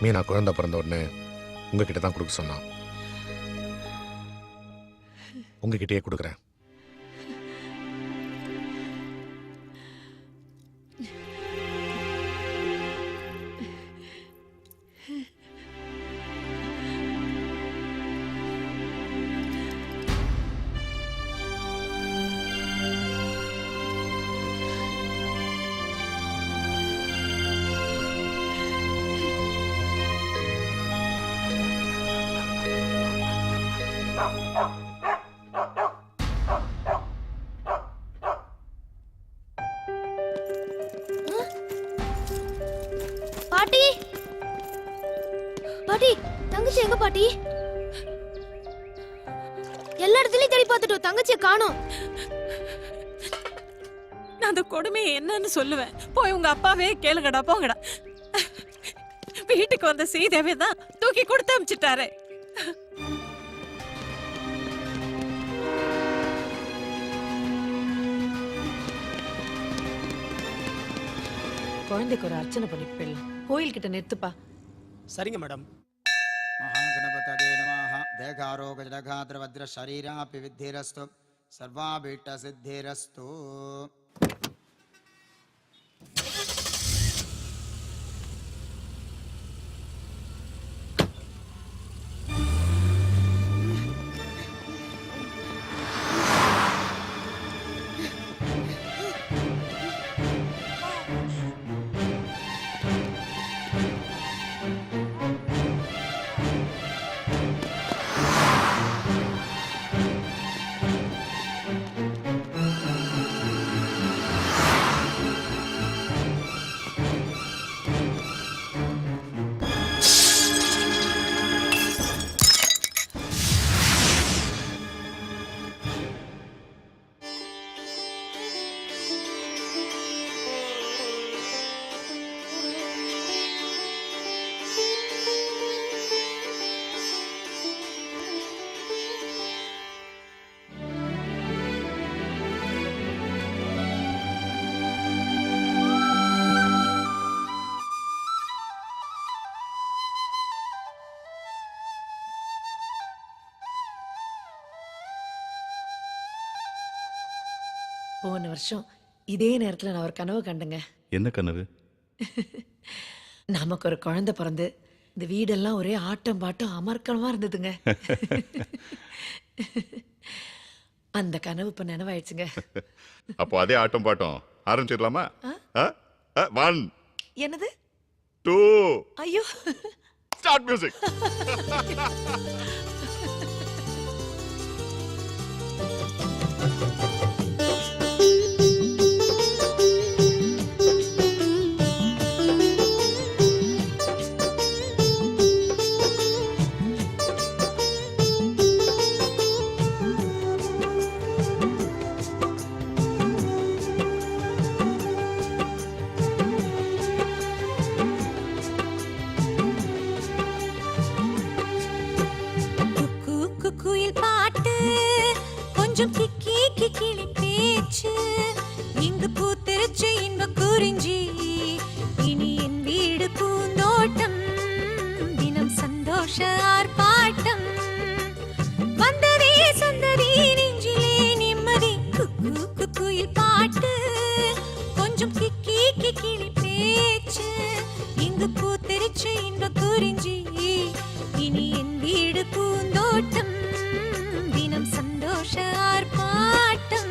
மீனா குழந்தை பிறந்த உடனே உங்ககிட்ட தான் கொடுக்க சொன்னான். உங்ககிட்டயே கொடுக்குறேன். பாட்டி பாட்டி தங்கச்சி எங்க பாட்டி? எல்லா இடத்துலயும் தேடி பார்த்துட்டோம், தங்கச்சியை காணோம். நான் அந்த கொடுமையை என்னன்னு சொல்லுவேன். போய் உங்க அப்பாவே கேளுங்கடா, போங்கடா. வீட்டுக்கு வந்த சீதேவி தான் தூக்கி கொடுத்து அமிச்சிட்டாரு. குழந்தைக்கு ஒரு அர்ச்சனை பண்ணிட்டு போயிடலாம். கோயில் கிட்ட நிறுத்துப்பா. சரிங்க மேடம். மகாகணபதே நமः. தேகாரோக ஜலகாத்ர வஜ்ர ஷரீராபி வித்திரஸ்து சர்வாபீட்ட சித்திரஸ்து. போன வருஷம் இதே நேரத்துல நான் ஒரு கனவு கண்டேங்க. என்ன கனவு? நமக்கு ஒரு குழந்தை பிறந்து இந்த வீடெல்லாம் ஒரே ஆட்டம் பாட்டம் அமர்க்கலமா இருந்ததுங்க. அந்த கனவு இப்ப நினைவாயிடுச்சுங்க. அப்போ அதே ஆட்டம் பாட்டம் ஆரம்பிச்சிடலாமா? 1 என்னது? 2 ஐயோ, ஸ்டார்ட் மியூசிக். குயில் பாட்டு கொஞ்சம் கிக்கி கிக்கிளி பேச்சு இங்கு பூத்திருச்சு இன்ப குறிஞ்சி இனி என் வீடு பூந்தோட்டம் தினம் சந்தோஷ ஆர்ப்பாட்டம் வந்ததே சந்ததி நெஞ்சிலே நிம்மதி குயில் பாட்டு கொஞ்சம் கிக்கி கிக்கிளி பேச்சு இங்கு பூத்திருச்சு இன்ப குறிஞ்சி இனி என் வீடு பூந்தோட்டம் தினம் சந்தோஷ ஆர்ப்பாட்டம்.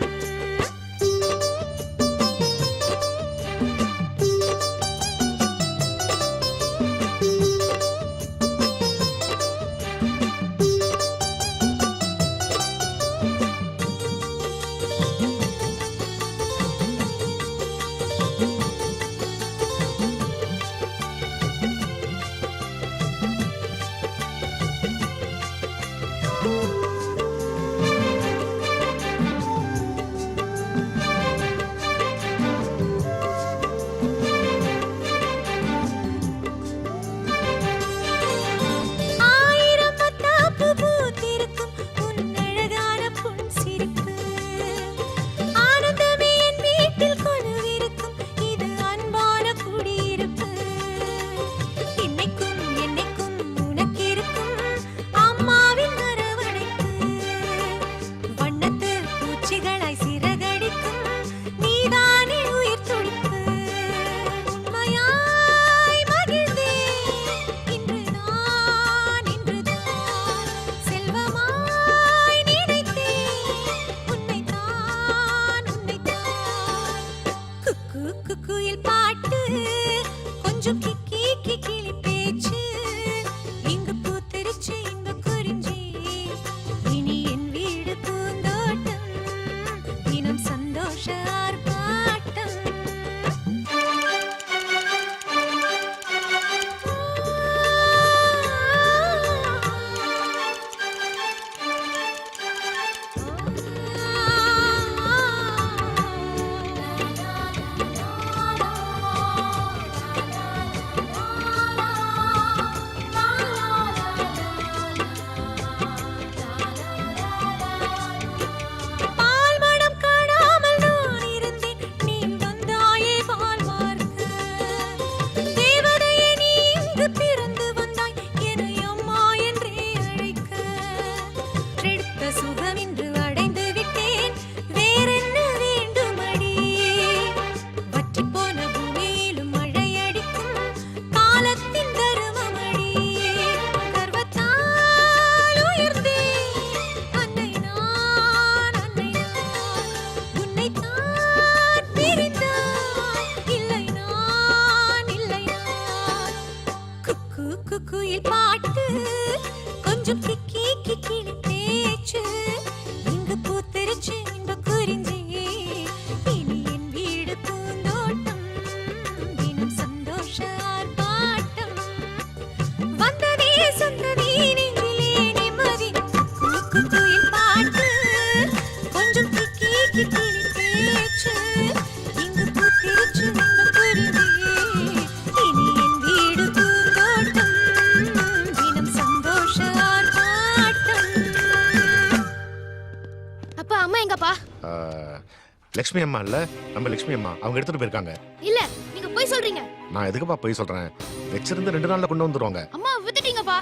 லக்ஷ்மி அம்மா இல்ல, நம்ம லக்ஷ்மி அம்மா அவங்க எடுத்துட்டு போயிருக்காங்க. இல்ல நீங்க போய் சொல்றீங்க. நான் எதுக்குப்பா போய் சொல்றேன்? வச்சிருந்து 2 நாள்ல கொண்டு வந்துருவாங்க. அம்மா வித்துட்டீங்கப்பா.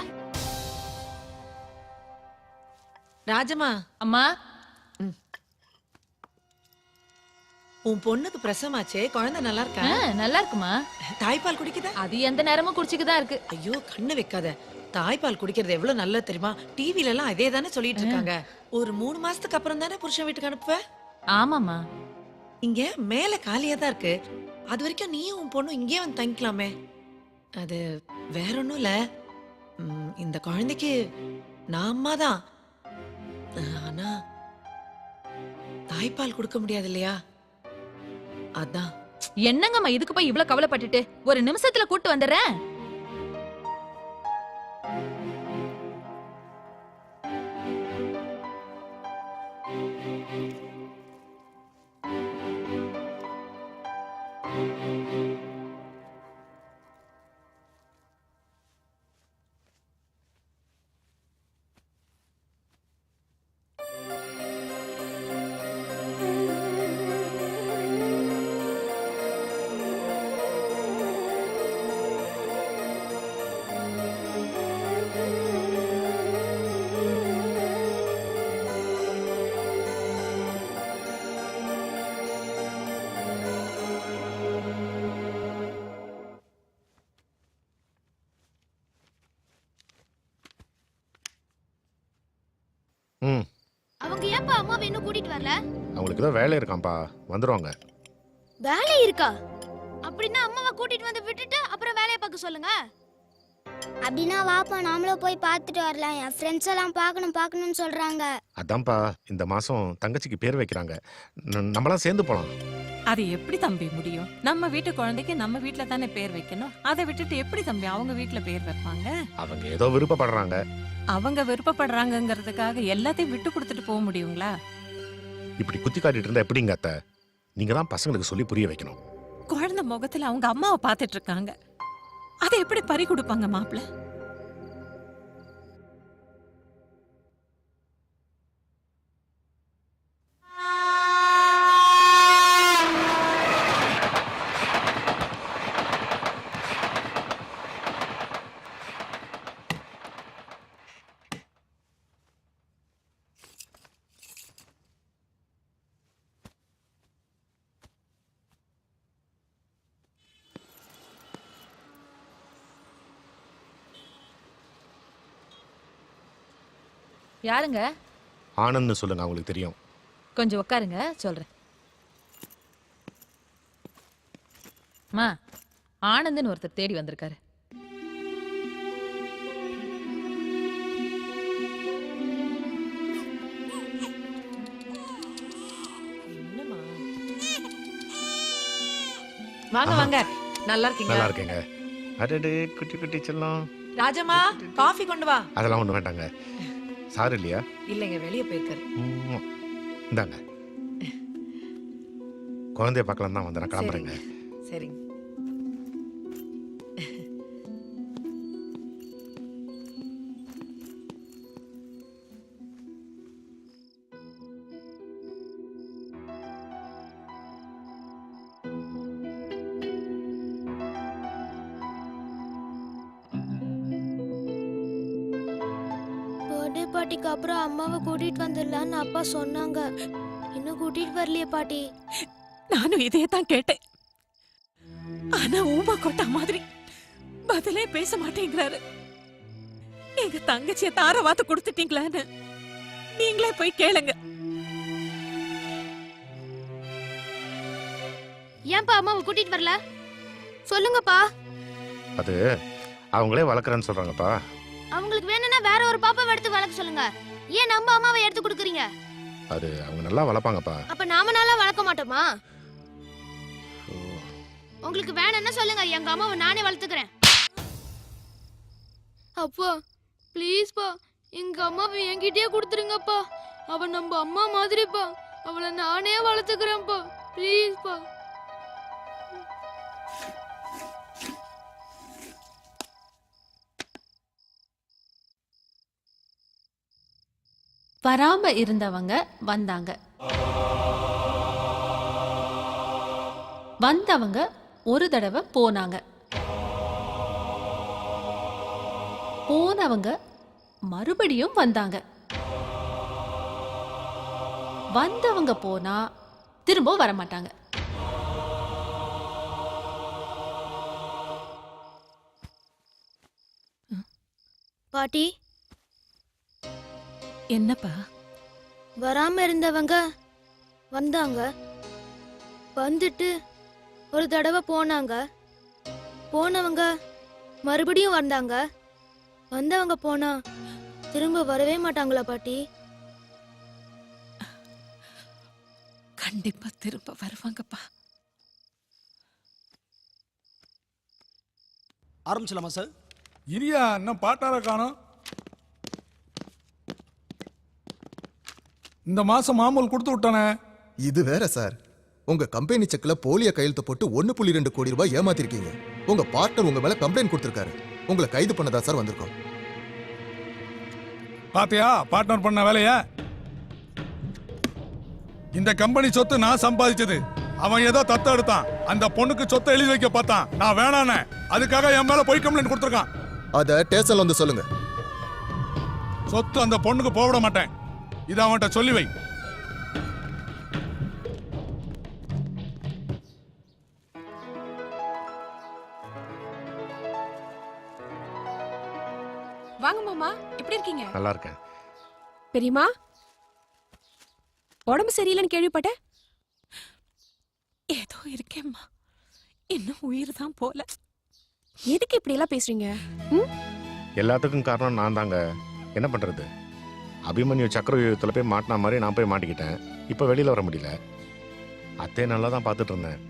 ராஜம்மா, அம்மா உன் பொண்ணுக்கு பிரசவமாச்சே, குழந்தை நல்லா இருக்கா? நல்லா இருக்குமா? தாய்ப்பால் குடிக்குதா? அது எந்த நேரமும் குடிச்சுக்குதான் இருக்கு. ஐயோ கண்ணு வைக்காத. தாய்ப்பால் குடிக்கிறது எவ்வளவு நல்லது தெரியுமா? டிவில எல்லாம் அதே தானே சொல்லிட்டு இருக்காங்க. ஒரு 3 மாசத்துக்கு அப்புறம் தானே புருஷன் வீட்டுக்கு அனுப்புவ? ஆமாமா. இங்க மேல காலியா தான் இருக்கு. அது வரைக்கும் நீயும் உன் பொண்ணும் இங்கே வந்து தங்கிக்கலாமே. அது வேற ஒண்ணும் இல்ல. இந்த குழந்தைக்கு நான் அம்மா தான். ஆனா தாய்ப்பால் கொடுக்க முடியாது இல்லையா? அதான். என்னங்கம்மா இதுக்கு போய் இவ்வளவு கவலைப்பட்டுட்டு? ஒரு நிமிஷத்துல கூட்டு வந்துடுறேன். அவங்க ஏன்பா அம்மாவை இன்னும் கூட்டிட்டு வரல? அவங்களுக்கு ஏதோ வேலை இருக்காம்பா, வந்துருவாங்க. வேலை இருக்கா? அப்படின்னா அம்மாவை கூட்டிட்டு வந்து விட்டுட்டு அப்புறம் வேலையை பார்க்க சொல்லுங்க. அப்படின்னா வாப்பா நாமளும் போய் பார்த்துட்டு வரலாம். என் ஃப்ரெண்ட்ஸ் எல்லாம் பார்க்கணும்னு சொல்றாங்க. அதான்ப்பா இந்த மாசம் தங்கச்சிக்கு பேர் வைக்கிறாங்க. நம்மளாம் சேர்ந்து போலாம். அது எப்படி தம்பி முடியும்? நம்ம வீட்டு குழந்தைக்கு நம்ம வீட்ல தானே பேர் வைக்கணும். அதை விட்டுட்டு எப்படி தம்பி அவங்க வீட்ல பேர் வைப்பாங்க? அவங்க ஏதோ விருப்பப்படுறாங்க. அவங்க விருப்பப்படுறாங்கங்கிறதுக்காக எல்லாத்தையும் விட்டு கொடுத்துட்டு போக முடியுங்களா? இப்படி குத்தி காட்டிட்டு இருந்தா எப்படிங்க அத்தை? நீங்க தான் பசங்களுக்கு சொல்லி புரிய வைக்கணும். குழந்தை முகத்துல அவங்க அம்மாவை பார்த்துட்டு இருக்காங்க. அதை எப்படி பறி கொடுப்பாங்க மாப்பிள்ள? யாருங்க? ஆனந்த்னு சொல்லுங்க, அவங்களுக்கு தெரியும். கொஞ்சம் உட்காருங்க, சொல்றேன். அம்மா, ஆனந்த்னு ஒருத்தர் தேடி வந்திருக்காரு. வாங்க வாங்க. நல்லா இருக்கீங்க? நல்லா இருக்கீங்க. அடடே குட்டி குட்டி செல்லம். ராஜம்மா, காஃபி கொண்டு வா. அதெல்லாம் ஒண்ணு வேண்டாங்க. சார் இல்லையா? இல்லைங்க, வெளியே போயிருக்காரு. இந்தாங்க. குழந்தைய பார்க்கலாம் தான் வந்து நான் கிளம்புறேங்க. சரிங்க. பாட்டிக்கு அப்புறம் அம்மாவை கூட்டிட்டு வந்துடலான்னு அப்பா சொன்னாங்க. இன்னும் கூட்டிட்டு வரலையே பாட்டி. நானும் இதே தான் கேட்டேன். ஆனா ஊமா கொட்டா மாதிரி பதிலே பேச மாட்டேங்கிறாரு. எங்க தங்கச்சிய தார வாத்து கொடுத்துட்டீங்களான்னு நீங்களே போய் கேளுங்க. ஏன்பா அம்மாவை கூட்டிட்டு வரல? சொல்லுங்கப்பா. அது அவங்களே வளர்க்குறேன்னு சொல்றாங்கப்பா. அவங்களுக்கு வேணும்னா வேற ஒரு பாப்பாவை எடுத்து வளர்க்க சொல்லுங்க. ஏன் நம்ம அம்மாவை எடுத்து கொடுக்குறீங்க? அது அவங்க நல்லா வளர்ப்பாங்கப்பா. அப்ப நாம நல்லா வளர்க்க மாட்டோமா? உங்களுக்கு வேணும்னா சொல்லுங்க, எங்க அம்மாவை நானே வளர்த்துக்கிறேன். அப்பா ப்ளீஸ் பா, எங்க அம்மாவை என்கிட்டயே கொடுத்துருங்கப்பா. அவ நம்ம அம்மா மாதிரிப்பா. அவளை நானே வளர்த்துக்கிறேன்ப்பா. ப்ளீஸ் பா. வராம இருந்தவங்க வந்தாங்க. வந்தவங்க ஒரு தடவை போனாங்க, போனவங்க மறுபடியும் வந்தாங்க. வந்தவங்க போனா திரும்ப வர மாட்டாங்க. பாட்டி, என்னப்பா? வராம இருந்தவங்க வந்தாங்க, வந்துட்டு ஒரு தடவை போனாங்க, போனவங்க மறுபடியும் வந்தாங்க, வந்தவங்க போனா திரும்ப வரவே மாட்டாங்களா பாட்டி? கண்டிப்பா திரும்ப வருவாங்கப்பா. ஆரம்பிச்சலாமா சார்? இரியா, இன்னும் பாட்டார காணோம். இந்த மாசம் மாமூல் கொடுத்து விட்டானே. இது வேற சார், உங்க கம்பெனி செக்ல போலியா கையெழுத்து போட்டு 1.2 கோடி ரூபாய் ஏமாத்திருக்கீங்க. உங்க பார்ட்னர் உங்க மேல கம்ப்ளைண்ட் கொடுத்திருக்காரு. உங்களை கைது பண்ணதா சார் வந்திருக்கோம். பாத்தியா பார்ட்னர் பண்ண வேலைய? இந்த கம்பெனி சொத்து நான் சம்பாதிச்சது. அவன் ஏதோ தத்த எடுத்தான், அந்த பொண்ணுக்கு சொத்தை எழுதி வைக்க பார்த்தான். நான் வேணானே, அதுக்காக என் மேல போய் கம்ப்ளைண்ட் கொடுத்திருக்கான். அத ஸ்டேஷன்ல வந்து சொல்லுங்க. சொத்து அந்த பொண்ணுக்கு போவிட மாட்டேன். இத அவன்கிட்ட சொல்லி வை. வாங்க மாமா, எப்படி இருக்கீங்க? நல்லா இருக்கேன். பெரியமா, உடம்பு சரியில்லைன்னு கேள்விப்பட்டேன். ஏதோ இருக்கேம்மா, இன்னும் உயிர் தான் போல. எதுக்கு இப்படி எல்லாம் பேசுறீங்க? எல்லாத்துக்கும் காரணம் நான் தாங்க. என்ன பண்றது, அபிமன்யு சக்கரவியூகத்தில் போய் மாட்டின மாதிரி நான் போய் மாட்டிக்கிட்டேன். இப்போ வெளியில் வர முடியல. அத்தையை நல்லா தான் பார்த்துட்டு இருந்தேன்.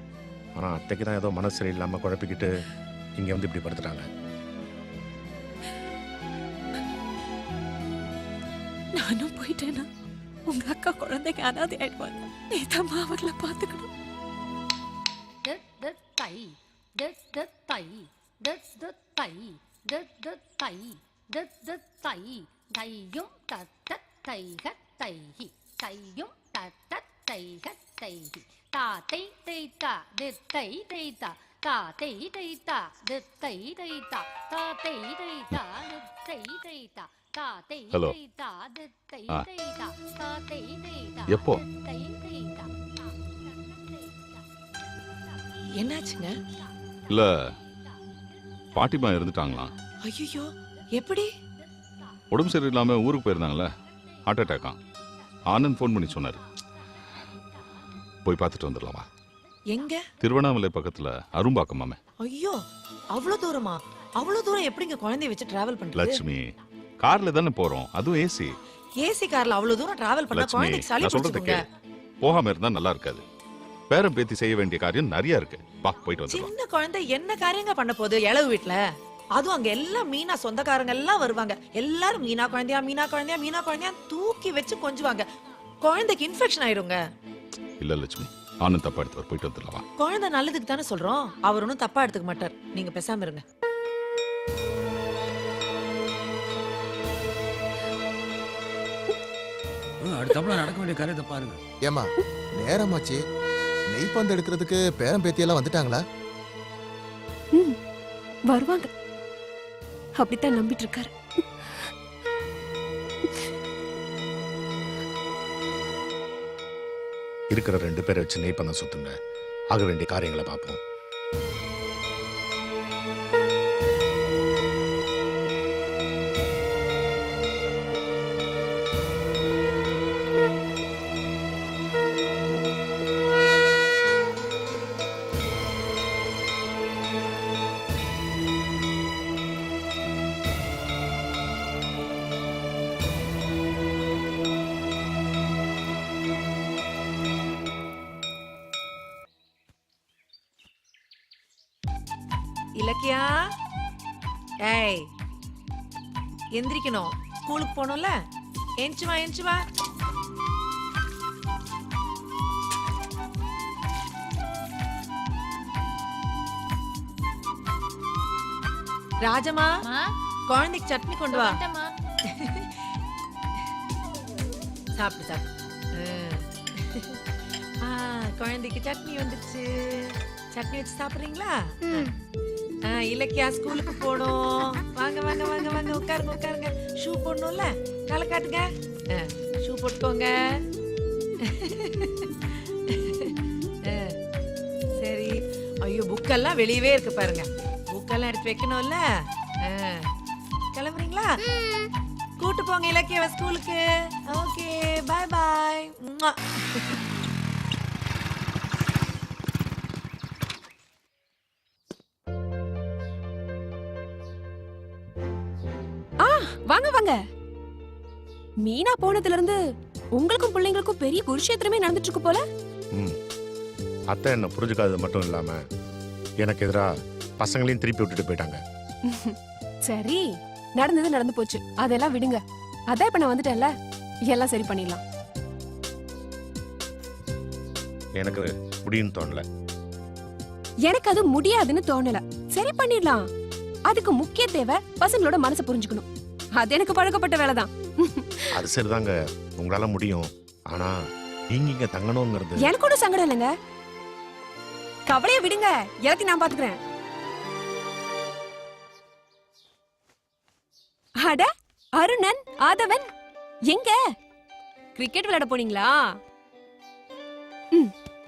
ஆனால் அத்தைக்கு தான் ஏதோ மனசு சரியில்லாமல் குழப்பிக்கிட்டு இங்கே வந்து இப்படி படுத்துட்டாங்க. நானும் போயிட்டேன்னா உங்க அக்கா குழந்தைக்கு அனாதை ஆயிடுவாங்க. நீதாம்மா அவர்களை பார்த்துக்கணும். ஹலோ. எப்போ? என்னாச்சுங்க? இல்ல, பாட்டிமா இருந்துட்டாங்களாம். ஐயோ, எப்படி? உடம்பு சரியில்லாம ஊருக்கு போயிருந்தாங்களே, ஹார்ட் அட்டாக்கா. ஆனந்த் ஃபோன் பண்ணி சொன்னாரு. போய் பார்த்துட்டு வந்துடலாமா? எங்க? திருவண்ணாமலை பக்கத்துல அரும்பாக்கம் மாமே. ஐயோ, அவ்வளவு தூரமா? அவ்வளவு தூரம் எப்படிங்க குழந்தைய வச்சு டிராவல் பண்றது? லட்சுமி, கார்ல தானே போறோம், அதுவும் ஏசி. ஏசி கார்ல அவ்வளவு தூரம் டிராவல் பண்ணா லட்சுமி, குழந்தைக்கு சளி நான் சொல்றது பிடிச்சிருங்க. கேளு. போகாம இருந்தா நல்லா இருக்காது. பேரம் பேத்தி செய்ய வேண்டிய காரியம் நிறைய இருக்கு. வா, போயிட்டு வந்துடலாம். சின்ன குழந்தை என்ன காரியங்க பண்ண போகுது இளவு வீட்ல? அதுவும் அங்க எல்லாம் மீனா சொந்தக்காரங்க எல்லாம் வருவாங்க. எல்லாரும் மீனா குழந்தையா மீனா குழந்தையா மீனா குழந்தையா தூக்கி வச்சு கொஞ்சுவாங்க. குழந்தைக்கு இன்ஃபெக்ஷன் ஆயிடுங்க. இல்ல லட்சுமி, ஆனந்த் தப்பா எடுத்து போயிட்டு வந்துடலாம். குழந்தை நல்லதுக்கு தானே சொல்றோம். அவர் ஒன்றும் தப்பா எடுத்துக்க மாட்டார். நீங்க பேசாம இருங்க. அடுத்தப்பல நடக்க வேண்டிய காரியத்தை பாருங்க. ஏமா நேரமாச்சு, நெய்ப்பந்து எடுக்கிறதுக்கு பேரம் பேத்தியெல்லாம் வந்துட்டாங்களா? வருவாங்க, அப்படித்தான் நம்பிட்டு இருக்காரு. இருக்கிற 2 பேரை வச்சு நெய்ப்பந்த சுத்துங்க. ஆக வேண்டிய காரியங்களை பார்ப்போம். இலக்கியா, ஏய் எந்திரிக்கணும். ஸ்கூலுக்கு போகணும்ல. எந்திச்சு வா, எந்திச்சு வா. ராஜமா, குழந்தைக்கு சட்னி கொண்டு வா. சாப்பிடு சாப்பிடு. குழந்தைக்கு சட்னி வந்துச்சு. சட்னி வச்சு சாப்பிடுறீங்களா? இலக்கியா ஸ்கூலுக்கு போடும். வாங்க வாங்க வாங்க வாங்க உட்காருங்க உட்காருங்க. ஷூ போடணும்ல, காலை காட்டுங்க. ஷூ போட்டுக்கோங்க. சரி. ஐயோ புக்கெல்லாம் வெளியவே இருக்கு பாருங்க. புக்கெல்லாம் எடுத்து வைக்கணும்ல. கிளம்புறீங்களா? கூட்டு போங்க இலக்கியாவை ஸ்கூலுக்கு. Okay bye bye. வாங்க வாங்க. மீனா போனதுல இருந்து உங்களுக்கும் பிள்ளைங்களுக்கும் பெரிய குருஷேத்திரமே நடந்துட்டு இருக்கு போல. அத்தை என்ன புரிஞ்சுக்காதது மட்டும் இல்லாம எனக்கு எதிரா பசங்களையும் திருப்பி விட்டுட்டு போயிட்டாங்க. சரி, நடந்தது நடந்து போச்சு, அதெல்லாம் விடுங்க. அதான் இப்ப நான் வந்துட்டேன்ல, எல்லாம் சரி பண்ணிடலாம். எனக்கு முடியும்னு தோணல. எனக்கு அது முடியாதுன்னு தோணல. சரி பண்ணிடலாம். அதுக்கு முக்கிய தேவை பசங்களோட மனசை புரிஞ்சுக்கணும். அது எனக்கு பழக்கப்பட்ட வேலைதான். அது சரிதாங்க, உங்களால முடியும். ஆனா நீங்க இங்க தங்கணும்ங்கிறது எனக்கு ஒன்றும் சங்கடம் இல்லைங்க. கவலையை விடுங்க, எல்லாத்தையும் நான் பாத்துக்கிறேன். அட அருணன், ஆதவன் எங்க? கிரிக்கெட் விளையாட போனீங்களா?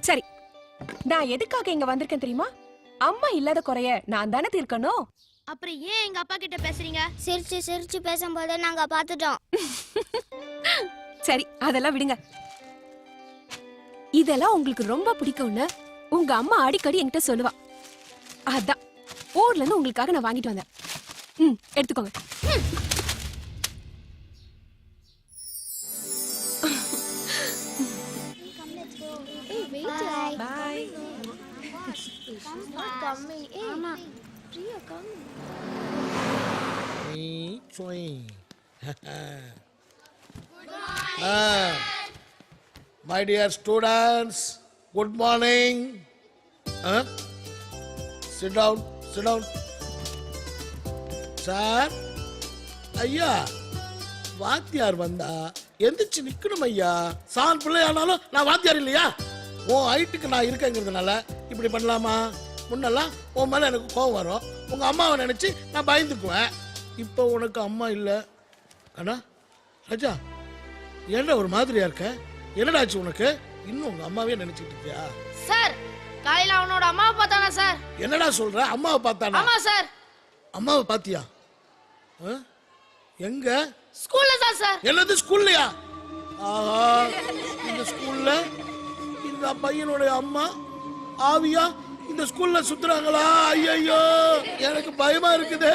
சரி, நான் எதுக்காக இங்க வந்திருக்கேன் தெரியுமா? அம்மா இல்லாத குறைய நான் தானே தீர்க்கணும். அப்புறம் ஏன் எங்க அப்பா கிட்ட பேசுறீங்க? சிரிச்சு சிரிச்சு பேசும்போது நாங்க பாத்துட்டோம். சரி, அதெல்லாம் விடுங்க. இதெல்லாம் உங்களுக்கு ரொம்ப பிடிக்கும்னு உங்க அம்மா அடிக்கடி என்கிட்ட சொல்லுவா. அதான் ஊர்ல இருந்து உங்களுக்காக நான் வாங்கிட்டு வந்தேன். எடுத்துக்கோங்க. Bye. My dear students, good morning. Sit down, sit down. Sir, ஐயா, வாத்தியார் வந்தா எந்திரிச்சு நிக்கணும் ஐயா. சான் பிள்ளை ஆனாலும் நான் வாத்தியார் இல்லையா? உன் ஹைட்டுக்கு நான் இருக்கேங்கிறதுனால இப்படி பண்ணலாமா? முன்னெல்லாம் உன் மேல எனக்கு கோவம் வரும். உங்க அம்மாவை நினைச்சு நான் பயந்துக்குவேன். இப்போ உனக்கு அம்மா இல்லை. அண்ணா ராஜா, என்ன ஒரு மாதிரியா இருக்க? என்னடாச்சு உனக்கு? இன்னும் உங்க அம்மாவே நினைச்சிட்டு இருக்கியா? சார், காலையில அவனோட அம்மாவை பார்த்தானா சார்? என்னடா சொல்ற? அம்மாவை பார்த்தானா? ஆமா சார். அம்மாவை பாத்தியா? எங்க? ஸ்கூல்ல தான் சார். என்னது ஸ்கூல்லையா? ஆஹா, இந்த ஸ்கூல்ல இந்த பையனுடைய அம்மா ஆவியா இந்த ஸ்கூல்ல சுத்துறாங்களா? ஐயோ, எனக்கு பயமா இருக்குது.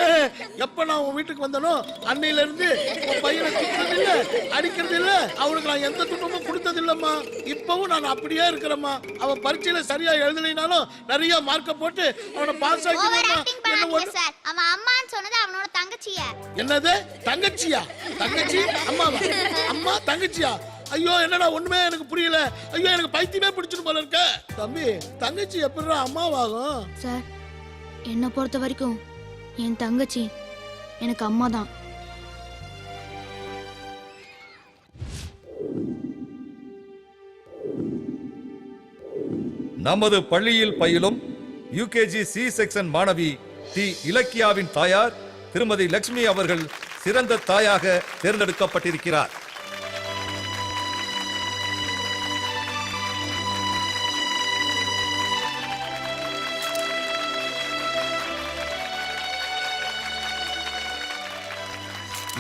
எப்ப நான் உன் வீட்டுக்கு வந்தனோ அன்னையில இருந்து உன் பையனை திட்டுறது இல்ல, அடிக்கிறது இல்ல, அவனுக்கு நான் எந்த துன்பமும் கொடுத்தது இல்லம்மா. இப்பவும் நான் அப்படியே இருக்கிறேம்மா. அவன் பரீட்சையில சரியா எழுதலைனாலும் நிறைய மார்க்க போட்டு அவனை பாஸ் ஆக்கிடுமா. சார், அவன் அம்மான்னு சொன்னது அவனோட தங்கச்சிய. என்னது தங்கச்சியா? தங்கச்சி அம்மாவா? அம்மா தங்கச்சியா? ஐயோ, என்னடா ஒண்ணுமே எனக்கு புரியல. ஐயோ, எனக்கு பைத்தியமே பிடிச்சிட்டு போல இருக்க. தம்பி, தங்கச்சி எப்படிடா அம்மாவாகும்? சார், என்னை பொறுத்த வரைக்கும் என் தங்கச்சி எனக்கு அம்மா தான். நமது பள்ளியில் பயிலும் யூகேஜி சி செக்ஷன் மாணவி டி இலக்கியாவின் தாயார் திருமதி லட்சுமி அவர்கள் சிறந்த தாயாக தேர்ந்தெடுக்கப்பட்டிருக்கிறார்.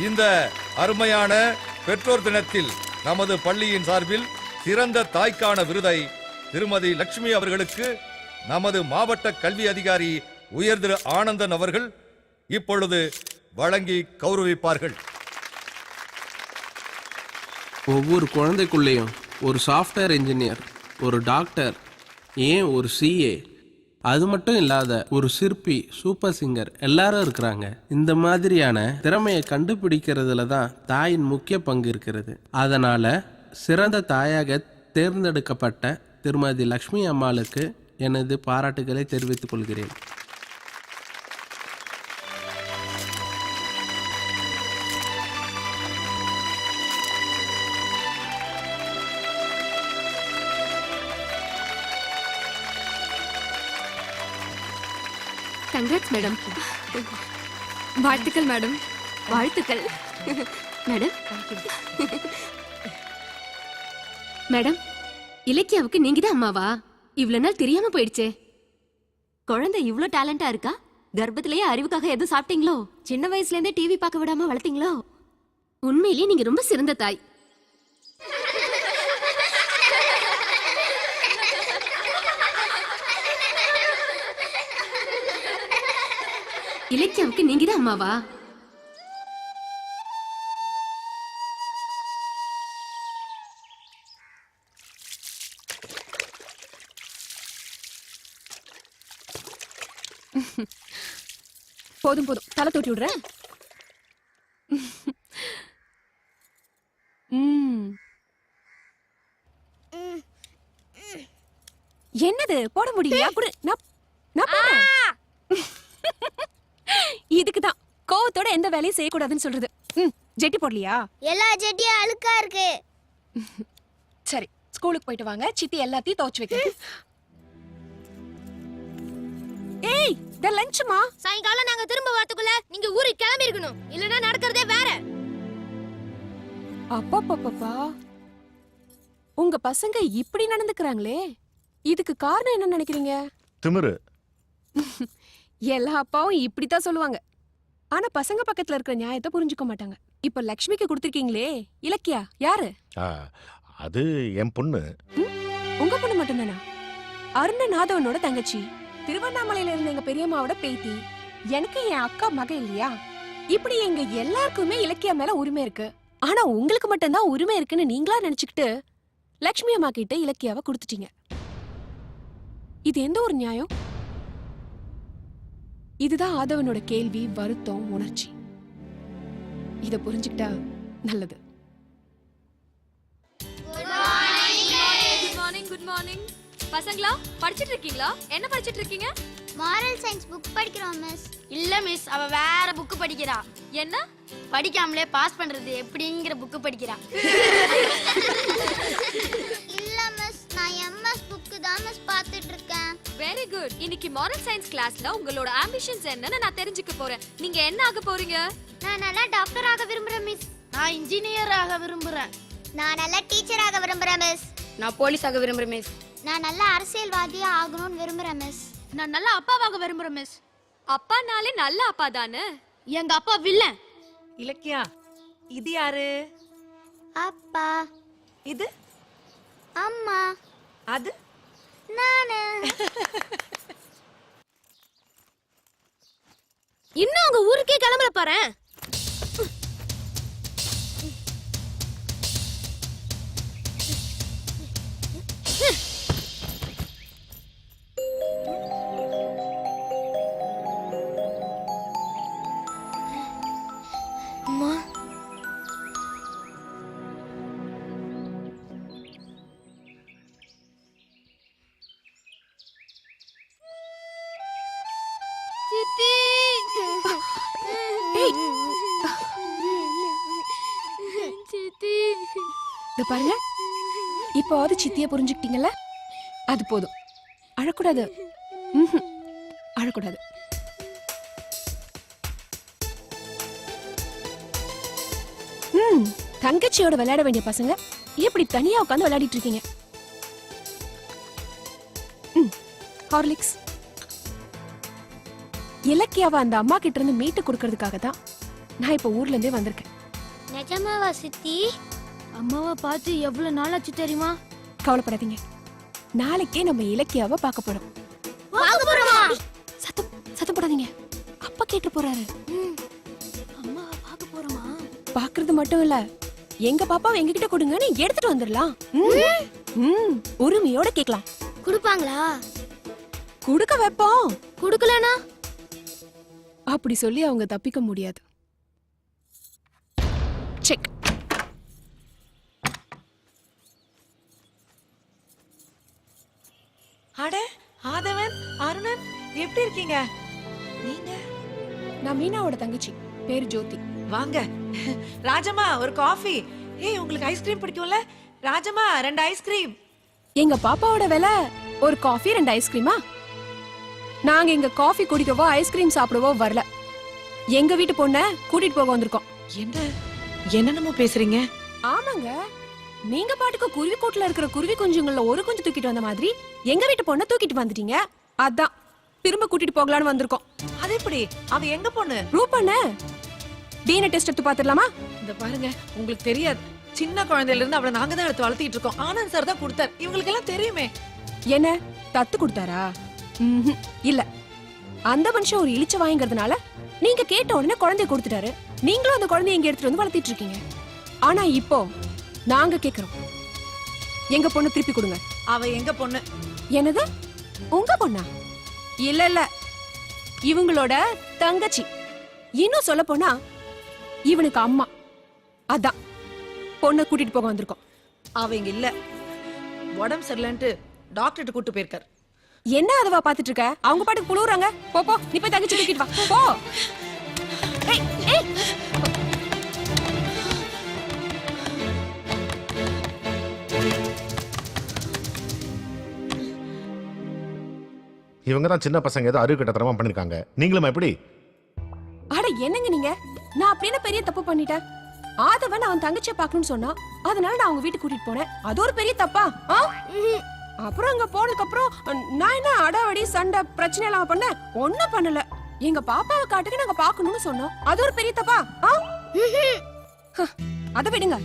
இந்த அருமையான பெற்றோர் தினத்தில் நமது பள்ளியின் சார்பில் சிறந்த தாய்க்கான விருதை திருமதி லட்சுமி அவர்களுக்கு நமது மாவட்ட கல்வி அதிகாரி உயர் திரு ஆனந்தன் அவர்கள் இப்பொழுது வழங்கி கௌரவிப்பார்கள். ஒவ்வொரு குழந்தைக்குள்ளேயும் ஒரு சாஃப்ட்வேர் இன்ஜினியர், ஒரு டாக்டர், ஏன் ஒரு சிஏ, அது மட்டும் இல்லாத ஒரு சிற்பி, சூப்பர் சிங்கர் எல்லாரும் இருக்கிறாங்க. இந்த மாதிரியான திறமையை கண்டுபிடிக்கிறதுல தான் தாயின் முக்கிய பங்கு இருக்கிறது. அதனால சிறந்த தாயாக தேர்ந்தெடுக்கப்பட்ட திருமதி லக்ஷ்மி அம்மாளுக்கு எனது பாராட்டுகளை தெரிவித்துக் கொள்கிறேன். Congrats madam. வாழ்த்துக்கள் மேடம். வாழ்த்துக்கள் மேடம். மேடம், இலக்கியாவுக்கு நீங்க தான் அம்மாவா? இவ்வளவு நாள் தெரியாம போயிடுச்சே. குழந்தை இவ்ளோ டேலண்டா இருக்கா? கர்ப்பத்திலேயே அறிவுக்காக எதுவும் சாப்பிட்டீங்களோ? சின்ன வயசுல இருந்தே டிவி பார்க்க விடாம வளர்த்தீங்களோ? உண்மையிலேயே நீங்க ரொம்ப சிறந்த தாய். இலக்கியாவுக்கு நீங்க தான் அம்மாவா? போதும் போதும், தலை தூட்டி விடுறேன். என்னது போட முடியலையா? குடு, நான் போடுறேன். இதுக்குதான் கோவத்தோட எந்த வேலையும் செய்யக்கூடாதுன்னு சொல்றது. ஜெட்டி போடலையா? எல்லா ஜெட்டியும் அழுக்கா இருக்கு. சரி, ஸ்கூலுக்கு போயிட்டு வாங்க, சித்தி எல்லாத்தையும் துவைச்சு வைக்கிறேன். ஏய், த லஞ்ச்மா. சாயங்காலம் நாங்க திரும்ப வரதுக்குள்ள நீங்க ஊருக்கு கிளம்பி இருக்கணும், இல்லனா நடக்கிறதே வேற. அப்பா, உங்க பசங்க இப்படி நடந்துக்கறாங்களே, இதுக்கு காரணம் என்ன நினைக்கிறீங்க? திமிரு. எல்லா அப்பாவும் இப்படித்தான் சொல்லுவாங்க. ஆனா பசங்க பக்கத்துல இருக்கிற நியாயத்தை புரிஞ்சுக்க மாட்டாங்க. இப்ப லக்ஷ்மிக்கு கொடுத்திருக்கீங்களே, இலக்கியா யாரு? அது என் பொண்ணு. உங்க பொண்ணு மட்டும்தானா? அருணநாதவனோட தங்கச்சி, திருவண்ணாமலையில இருந்த எங்க பெரியம்மாவோட பேத்தி, எனக்கு என் அக்கா மக இல்லையா? இப்படி எங்க எல்லாருக்குமே இலக்கியா மேல உரிமை இருக்கு. ஆனா உங்களுக்கு மட்டும்தான் உரிமை இருக்குன்னு நீங்களா நினைச்சுக்கிட்டு லக்ஷ்மி அம்மா கிட்ட இலக்கியாவை கொடுத்துட்டீங்க. இது எந்த ஒரு நியாயம்? இதுதான் ஆதவனோட கேள்வி, வருத்தம், உணர்ச்சி. இத புரிஞ்சுக்கிட்டா நல்லது. Good morning. பசங்களா, படிச்சிட்டு இருக்கீங்களா? என்ன படிச்சிட்டு இருக்கீங்க? மாரல் சயின்ஸ் புக் படிக்கிறோம் மிஸ். இல்ல மிஸ், அவ வேற புக் படிக்கிறா. என்ன? படிக்காமலே பாஸ் பண்றது எப்படிங்கிற புக் படிக்கிறா. இல்ல மிஸ், நான் எம்எஸ் புக் தான் மிஸ் பார்த்துட்டு இருக்கேன். Very good. இன்னைக்கு மாரல் சயின்ஸ் கிளாஸ்ல உங்களோட ஆம்பிஷன்ஸ் என்னன்னு நான் தெரிஞ்சுக்க போறேன். நீங்க என்ன ஆக போறீங்க? நான் நல்லா டாக்டர் ஆக விரும்புறேன் மிஸ். நான் இன்ஜினியர் ஆக விரும்புறேன். நான் நல்லா டீச்சர் ஆக விரும்புறேன் மிஸ். நான் போலீஸ் ஆக விரும்புறேன் மிஸ். நான் நல்ல அரசியல்வாதியா ஆகணும்னு விரும்புறேன் மிஸ். நான் நல்ல அப்பாவாக விரும்புறேன் மிஸ். அப்பானாலே நல்ல அப்பா தானே. எங்க அப்பா வில்லன். இலக்கியா, இது யாரு? அப்பா. இது அம்மா. அது நானு. இன்னும் உங்க ஊருக்கே கிளம்பல பாரு. அம்மா. சித்தி. சித்தி. இத பாருங்க, இப்போவாது சித்திய புரிஞ்சுக்கிட்டீங்கல்ல? அது போதும். அழக்கூடாது. அழக்கூடாது. தங்கச்சியோட விளையாட வேண்டிய பசங்க எப்படி தனியா உட்காந்து விளையாடிட்டு இருக்கீங்க? ஹார்லிக்ஸ். இலக்கியாவை அந்த அம்மா கிட்ட இருந்து மீட்டு கொடுக்கறதுக்காக தான் நான் இப்ப ஊர்ல இருந்தே வந்திருக்கேன். நிஜமாவா சித்தி? அம்மாவை பார்த்து எவ்வளவு நாள் ஆச்சு தெரியுமா? கவலைப்படாதீங்க, நாளைக்கே நம்ம இலக்கியாவை பார்க்க போறோம். சத்தம் போடாதீங்க, அப்பா கேட்டு போறாரு. அம்மாவை பார்க்க போறோமா? பாக்குறது மட்டும் இல்ல, எங்க பாப்பாவை எங்ககிட்ட கொடுங்கன்னு எடுத்துட்டு வந்துடலாம். உரிமையோட கேட்கலாம். கொடுப்பாங்களா? கொடுக்க வைப்போம். கொடுக்கலனா அப்படி சொல்லி அவங்க தப்பிக்க முடியாது. செக். அட, ஆதவன், அருணன், எப்படி இருக்கீங்க? நீங்க? நான் மீனாவோட தங்கச்சி, பேரு ஜோதி. வாங்க. ராஜம்மா, ஒரு காஃபி. ஏய், உங்களுக்கு ஐஸ்கிரீம் பிடிக்கும்ல? ராஜம்மா, 2 ஐஸ்கிரீம். எங்க பாப்பாவோட விலை ஒரு காஃபி 2 ஐஸ்கிரீமா? நாங்க இங்க காஃபி குடிக்கவோ ஐஸ்கிரீம் சாப்பிடவோ வரல. எங்க வீட்டு பொண்ண கூட்டிட்டு போக வந்திருக்கோம். என்னென்னமோ பேசுறீங்க? ஆமாங்க, நீங்க பாட்டுக்கு குருவி கூட்டுல இருக்கிற குருவி குஞ்சுங்கள்ல ஒரு குஞ்சு தூக்கிட்டு வந்த மாதிரி எங்க வீட்டு பொண்ண தூக்கிட்டு வந்துட்டீங்க. அதான் திரும்ப கூட்டிட்டு போகலான்னு வந்திருக்கோம். அது எப்படி? அவ எங்க பொண்ணு? ரூபண்ண டிஎன்ஏ டெஸ்ட் எடுத்து பாத்துடலாமா? இந்த பாருங்க, உங்களுக்கு தெரியாது, சின்ன குழந்தையில இருந்து அவளை நாங்க தான் எடுத்து வளர்த்திட்டு இருக்கோம். ஆனந்த் சார் தான் கொடுத்தார். இவங்களுக்கு எல்லாம் தெரியுமே. என்ன தத்து கொடுத்தாரா? இல்ல, அந்த மனுஷன் ஒரு இழிச்ச வாங்கிறதுனால நீங்க கேட்ட உடனே குழந்தைய கொடுத்துட்டாரு. நீங்களும் அந்த குழந்தைய இங்க எடுத்துட்டு வந்து வளர்த்திட்டு இருக்கீங்க. ஆனா இப்போ நாங்க கேக்குறோம், எங்க பொண்ணு திருப்பி கொடுங்க. அவ எங்க பொண்ணு? என்னது, உங்க பொண்ணா? இல்ல இல்ல, இவங்களோட தங்கச்சி. இன்னும் சொல்ல போனா இவனுக்கு அம்மா. அதான் பொண்ணை கூட்டிட்டு போக வந்திருக்கோம். அவ இங்க இல்ல, உடம்பு சரியில்லைன்ட்டு டாக்டர்கிட்ட கூட்டு போயிருக்காரு. என்ன அதவா பாத்துட்டு இருக்க? அவங்க பாட்டுக்கு புழுவுறாங்க. போ போ, நீ போய் தங்கச்சி தூக்கிட்டு வா போ. ஏய் ஏய், இவங்க தான் சின்ன பசங்க ஏதோ அறிவு கட்டத்தனமா பண்ணிருக்காங்க. நீங்களும் எப்படி? அட என்னங்க நீங்க, நான் அப்படியே பெரிய தப்பு பண்ணிட்டேன். ஆதவன் அவன் தங்கச்சியை பார்க்கணும்னு சொன்னா, அதனால நான் அவங்க வீட்டுக்கு கூட்டிட்டு போனேன். அது ஒரு பெரிய தப்பா? அப்புறம் அங்க போனதுக்கு அப்புறம் நான் என்ன அடாவடி சண்டை பிரச்சனை எல்லாம் பண்ணேன்? ஒண்ணும் பண்ணல. எங்க பாப்பாவை காட்டுக்கு நாங்க பாக்கணும்னு சொன்னோம். அது ஒரு பெரிய தப்பா? அத விடுங்க.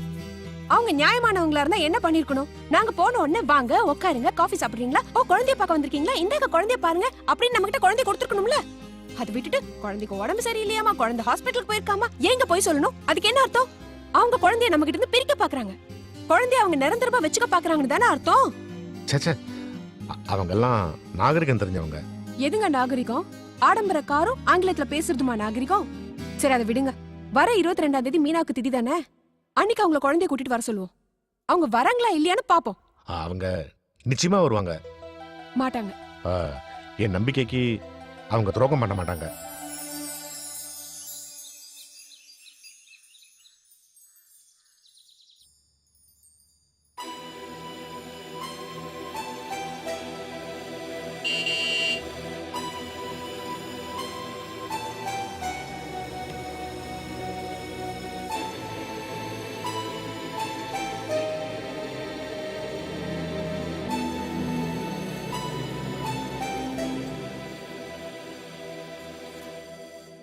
அவங்க நியாயமானவங்களா இருந்தா என்ன பண்ணிருக்கணும்? நாங்க போன உடனே வாங்க உட்காருங்க, காஃபி சாப்பிடுறீங்களா, ஓ குழந்தைய பார்க்க வந்திருக்கீங்களா, இந்தாங்க குழந்தைய பாருங்க அப்படின்னு நம்ம கிட்ட குழந்தைய கொடுத்துருக்கணும்ல. அதை விட்டுட்டு குழந்தைக்கு உடம்பு சரியில்லையாமா, குழந்தை ஹாஸ்பிட்டலுக்கு போயிருக்காமா, ஏங்க போய் சொல்லணும்? அதுக்கு என்ன அர்த்தம்? அவங்க குழந்தைய நம்ம கிட்ட இருந்து பிரிக்க பாக்குறாங்க. குழந்தைய அவங்க நிரந்தரமா வச்சுக்க பாக்குறாங்கன்னு தானே அர்த்தம்? சேச்சே, அவங்க எல்லாம் நாகரிகம் தெரிஞ்சவங்க. எதுங்க நாகரிகம்? ஆடம்பர காரும் ஆங்கிலத்துல பேசுறதுமா நாகரிகம்? சரி அதை விடுங்க. வர 22ஆம் தேதி மீனாவுக்கு திதி தானே, அன்னைக்கு அவங்கள குழந்தைய கூட்டிட்டு வர சொல்லுவோம். அவங்க வராங்களா இல்லையான்னு பாப்போம். அவங்க நிச்சயமா வருவாங்க. மாட்டாங்க. என் நம்பிக்கைக்கு அவங்க துரோகம் பண்ண மாட்டாங்க.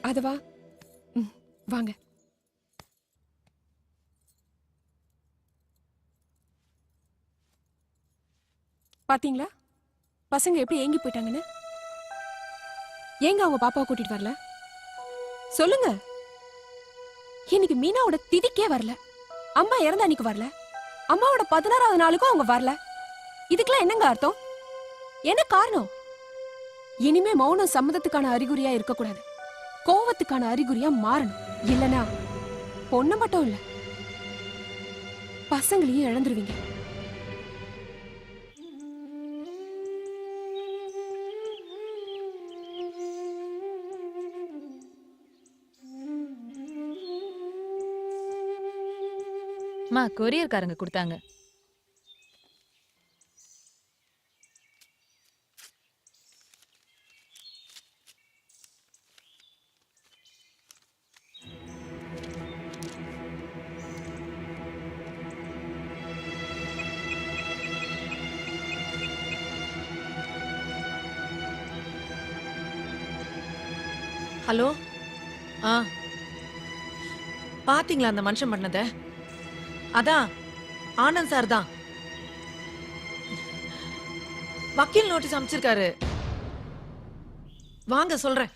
அதுவா, வாங்க. பாத்தீங்களா பசங்க எப்படி ஏங்கி போயிட்டாங்கன்னு? ஏங்க அவங்க பாப்பாவை கூட்டிட்டு வரல? சொல்லுங்க. இன்னைக்கு மீனாவோட திதிக்கே வரல, அம்மா இறந்த அன்னைக்கு வரல, அம்மாவோட 16வது நாளுக்கும் அவங்க வரல. இதுக்கெல்லாம் என்னங்க அர்த்தம்? என்ன காரணம்? இனிமே மௌனம் சம்மதத்துக்கான அறிகுறியா இருக்கக்கூடாது, கோவத்துக்கான அறிகுறியா மாறணும். இல்லனா பொண்ணு மட்டும் இல்ல, பசங்களையும் இழந்துருவீங்க. கொரியர்காரங்க கொடுத்தாங்க. ஹலோ, பாத்தீங்களா அந்த மனுஷன் பண்ணத? அதான் ஆனந்த் சார் தான். வக்கீல் நோட்டீஸ் அமைச்சிருக்காரு. வாங்க சொல்றேன்.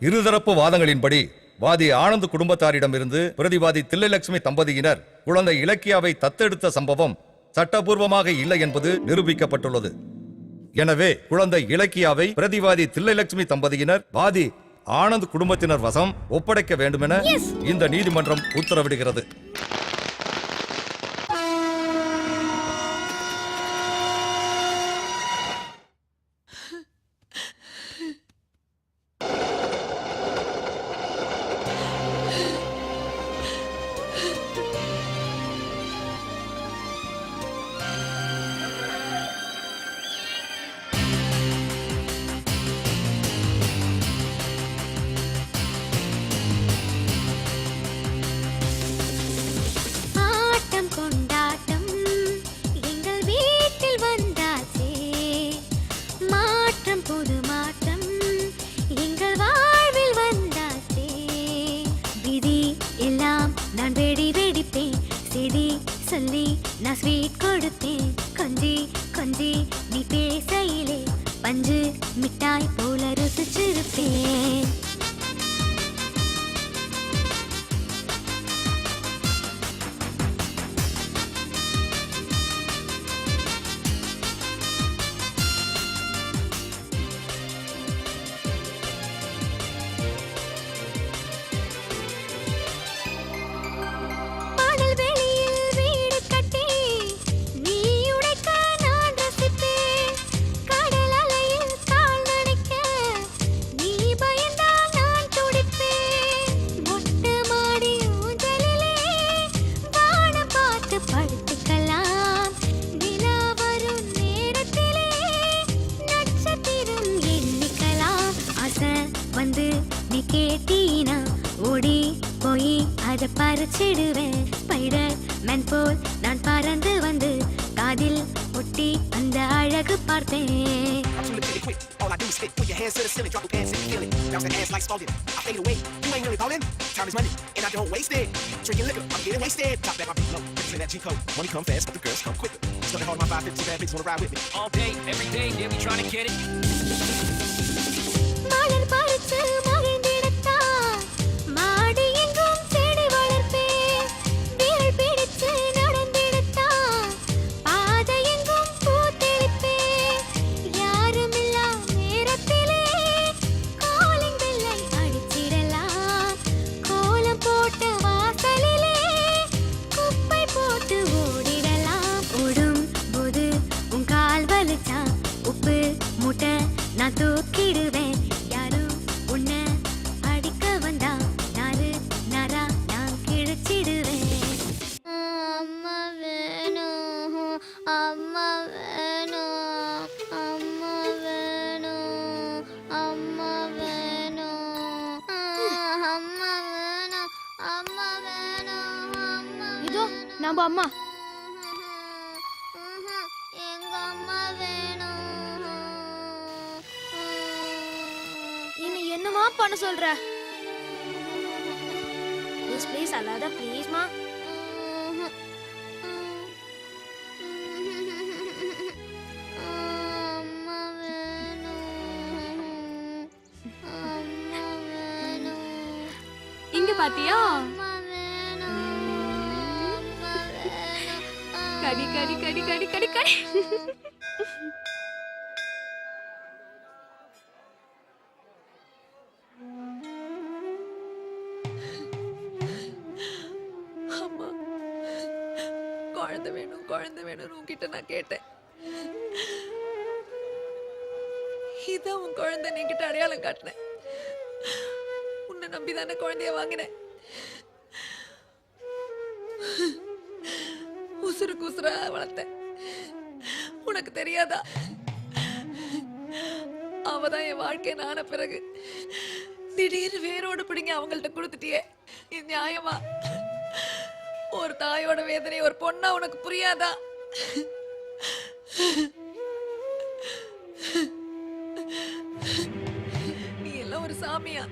இருதரப்பு வாதங்களின்படி வாதி ஆனந்த் குடும்பத்தாரிடமிருந்து பிரதிவாதி தில்லைலட்சுமி தம்பதியினர் குழந்தை இலக்கியாவை தத்தெடுத்த சம்பவம் சட்டபூர்வமாக இல்லை என்பது நிரூபிக்கப்பட்டுள்ளது. எனவே குழந்தை இலக்கியாவை பிரதிவாதி தில்லைலட்சுமி தம்பதியினர் வாதி ஆனந்த் குடும்பத்தினர் வசம் ஒப்படைக்க வேண்டுமென இந்த நீதிமன்றம் உத்தரவிடுகிறது. ஸ்வீட் கொடுத்தேன் கொஞ்சி கொஞ்சி நீ பேசையிலே பஞ்சு மிட்டாய் போல ருசிச்சிருப்பேன். வந்து நீ கேட்டீனா ஓடி போய் அதை பறிச்சிடுவேன். ஸ்பைடர் மேன் போல் நான் பறந்து வந்து காதில் ஒட்டி அந்த அழகு பார்த்தேன். All I do is hit, put your hands to the ceiling, drop your pants and feel it. Bounce that ass like Spalding. I fade away, you ain't really ballin'. Time is money, and I don't waste it. Drinking liquor, I'm getting wasted. Top back, my beat low, fixing that G-code. Money come fast, but the girls come quicker. Study hard on my 550, bad bitches wanna ride with me. All day, every day, yeah, we tryna get it. மலர் பறிச்சு மகிழ்ந்திடத்தான் மாடி எங்கும் செடி வளர்ப்பேன். வீழ் பிடிச்சு நடந்திடத்தான் பாதை எங்கும் பூத்தெளிப்பேன். யாருமில்லா நேரத்திலே காலிங் பெல்லை அடிச்சிடலாம். கோலம் போட்ட வாசலிலே குப்பை போட்டு ஓடிடலாம். ஓடும் போது உன் கால் வலிச்சா உப்பு மூட்டை நான் தூக்கிடுவேன். யாரும் உன்னை அடிக்க வந்தா நாலு நாரா நான் கிழிச்சிடுவேன். அம்மா வேணும், அம்மா வேணும், அம்மா வேணும், அம்மா வேணும், அம்மா வேணும், அம்மா வேணும், அம்மா இதோ நம்ம அம்மா. எங்க அம்மா வேணும். இனி என்னமா பண்ண சொல்ற? ப்ளீஸ் ப்ளீஸ் அல்லாத ப்ளீஸ்மா. அம்மா வேணும், அம்மா வேணும், இங்க பாத்தியா? அம்மா வேணும், அம்மா வேணும். கடி கடி கடி கடி கடி கடி. அம்மா, குழந்தை வேணும் குழந்தை வேணும் உன்கிட்ட நான் கேட்டேன். இதான் உன் குழந்தை நீ கிட்ட அடையாளம் காட்டினேன். உன்னை நம்பிதானே குழந்தைய வாங்கினேன். உசுருக்கு உசுரா வளர்த்தேன். உனக்கு தெரியாதா? அவதான் என் வாழ்க்கை நான பிறகு திடீர்னு வேரோடு பிடிங்க அவங்கள்ட்ட கொடுத்துட்டியே. இது நியாயமா? ஒரு தாயோட வேதனை ஒரு பொண்ணா உனக்கு புரியாதா? நீ எல்லாம் ஒரு சாமியா?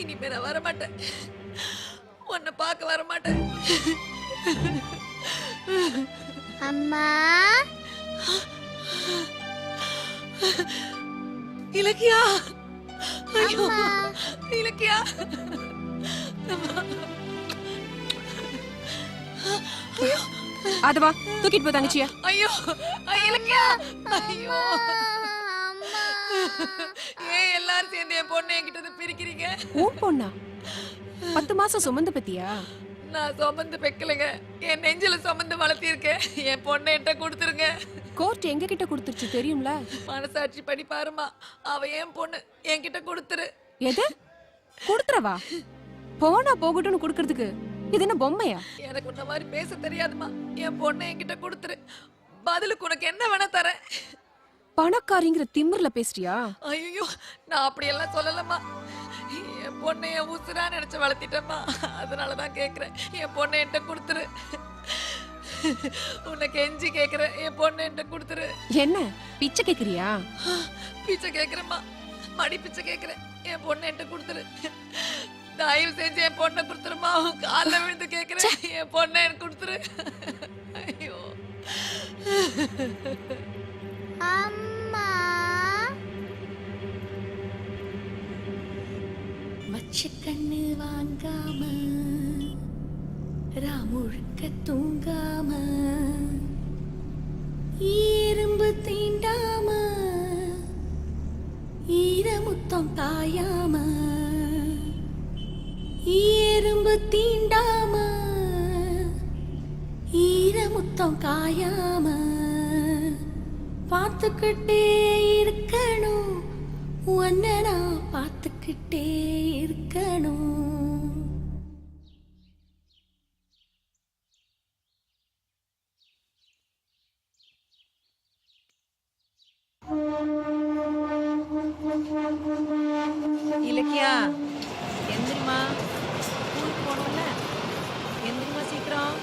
இனிமே நான் வரமாட்டேன். உன்னை பார்க்க வரமாட்டேன். அம்மா இலக்கியா, ஐயோ இலக்கியா, அதுவா தூக்கிட்டு போ தங்கச்சியா. ஐயோ இலக்கியா, ஐயோ ஏன் எல்லாரும் சேர்ந்து என் பொண்ணை என்கிட்ட இருந்து பிரிக்கிறீங்க? உன் பொண்ணா? 10 மாசம் சுமந்து பத்தியா? நான் சுமந்து பெக்கலைங்க, என் நெஞ்சில சுமந்து வளர்த்திருக்கேன். என் பொண்ணை என்கிட்ட கொடுத்துருங்க. கோர்ட் எங்க கிட்ட கொடுத்துருச்சு தெரியும்ல? மனசாட்சி படி பாருமா, அவ என் பொண்ணு, என்கிட்ட கொடுத்துரு. எது கொடுத்துறவா? போனா போகட்டும்னு கொடுக்கறதுக்கு இது என்ன பொம்மையா? எனக்கு உன்ன மாதிரி பேச தெரியாதுமா. என் பொண்ணை என்கிட்ட கொடுத்துரு. பதிலுக்கு உனக்கு என்ன வேணா தரேன். பணக்காரிங்கிற திமிர்ல பேசுறியா? ஐயோ நான் அப்படியெல்லாம் சொல்லலம்மா. என் பொண்ணை என் உசுரா நினைச்சு வளர்த்திட்டேம்மா. அதனாலதான் கேக்குறேன், என் பொண்ணை என்கிட்ட கொடுத்துரு. உன்னை கெஞ்சி கேக்குறேன், என் பொண்ணை என்கிட்ட கொடுத்துரு. என்ன பிச்சை கேக்குறியா? பிச்சை கேக்குறேம்மா, மடி பிச்சை கேக்குறேன். என் பொண்ணை என்கிட்ட கொடுத்துரு. தயவு செஞ்சு என் பொண்ணை கொடுத்துருமா, உன் காலில் விழுந்து கேட்குறேன், என் பொண்ணை எனக்கு கொடுத்துரு. ஐயோ அம்மா வச்ச கண்ணு வாங்காம ராமுழுக்க தூங்காம இரும்பு தீண்டாம ஈரமுத்தம் காயாம இரும்பு தீண்டாம ஈரமுத்தம் காயாம பார்த்துக்கிட்டே இருக்கணும், உன்னை நான் பார்த்துக்கிட்டே இருக்கணும். இலக்கியா, எந்திரிமா, ஸ்கூலுக்கு போகணும்ல, எந்திரிமா சீக்கிரம்,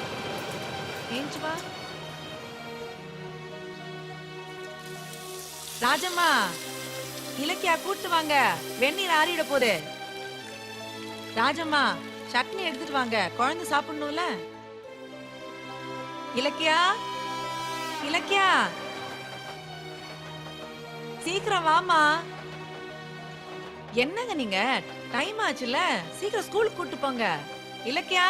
ஏஞ்சி வா. ராஜம்மா, இலக்கியா கூட்டு வாங்க, வெந்நீர் ஆறிட போகுது. ராஜம்மா, சட்னி எடுத்துட்டு வாங்க, குழந்தை சாப்பிடணும்ல. இலக்கியா, இலக்கியா, சீக்கிரம் வாமா. என்னங்க நீங்க, டைம் ஆச்சுல, சீக்கிரம் ஸ்கூலுக்கு கூட்டு போங்க. இலக்கியா,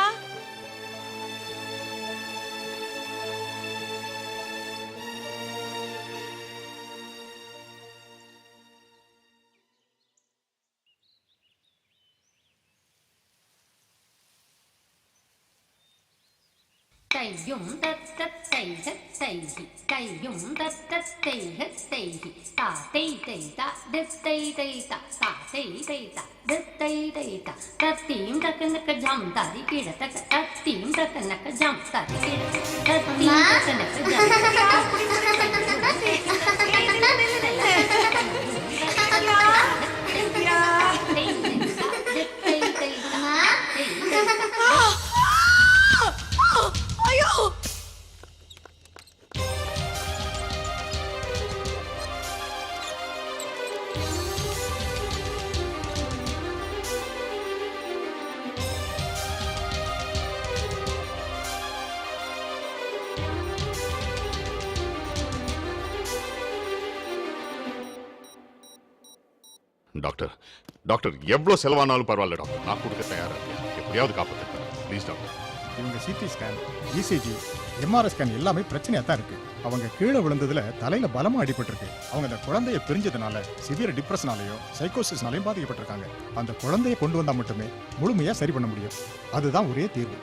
தையும் தத்தத்தைஹ தைஹி தையும் தத்தத்தைஹ தைஹி தாத்தை தைதா தித்தை தைதா தாத்தை தைதா தித்தை தைதா தத்தீம் தக்கனக்க ஜம் தாதி கிடதக தத்தீம் தக்கனக்க ஜம் தாதி கிடதக தத்தீம் தக்கனக்க ஐயோ டாக்டர் டாக்டர் எவ்வளவு செலவானாலும் பரவாயில்ல டாக்டர், நான் கொடுக்க தயாரா இருக்கேன். எப்படியாவது காப்பாற்றுங்க ப்ளீஸ் டாக்டர். இவங்க CT scan, ECG, MRI scan எல்லாமே பிரச்சனையா தான் இருக்கு. அவங்க கீழே விழுந்ததுல தலையில பலமா அடிபட்டிருக்கு. அவங்க அந்த குழந்தைய பிரிஞ்சதுனால சிவியர் டிப்ரெஷனாலையும் சைக்கோசிஸ்னாலையும் பாதிக்கப்பட்டிருக்காங்க. அந்த குழந்தைய கொண்டு வந்தா மட்டுமே முழுமையா சரி பண்ண முடியும். அதுதான் ஒரே தீர்வு.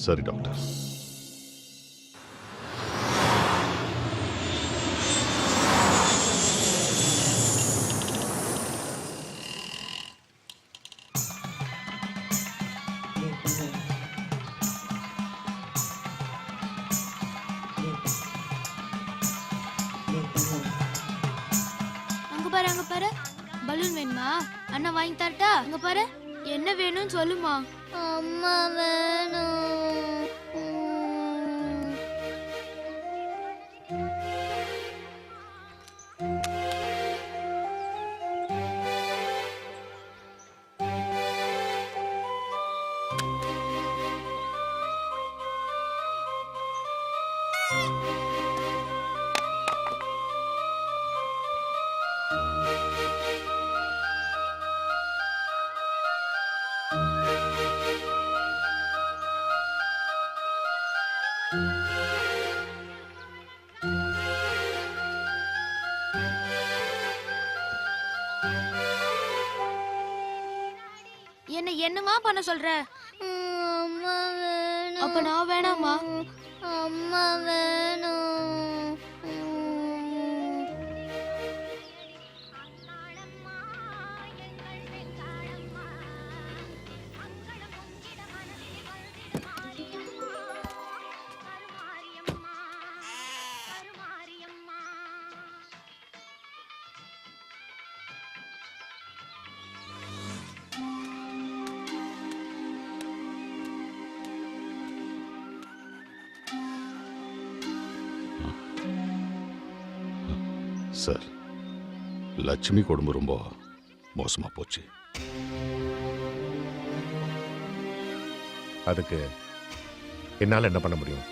சரி டாக்டர். அங்க பாரு பலூன் வேணுமா? அண்ணா வாங்கி தரட்டா? அங்க பாரு, என்ன வேணும்னு சொல்லுமா. அம்மா வேணும். என்ன என்னமா பண்ண சொல்ற? அம்மா வேணும். அப்ப நான் வேணாமா? அம்மா வேணும். சார், லட்சுமி குடும்பம் ரொம்ப மோசமா போச்சு. அதுக்கு என்னால் என்ன பண்ண முடியும்?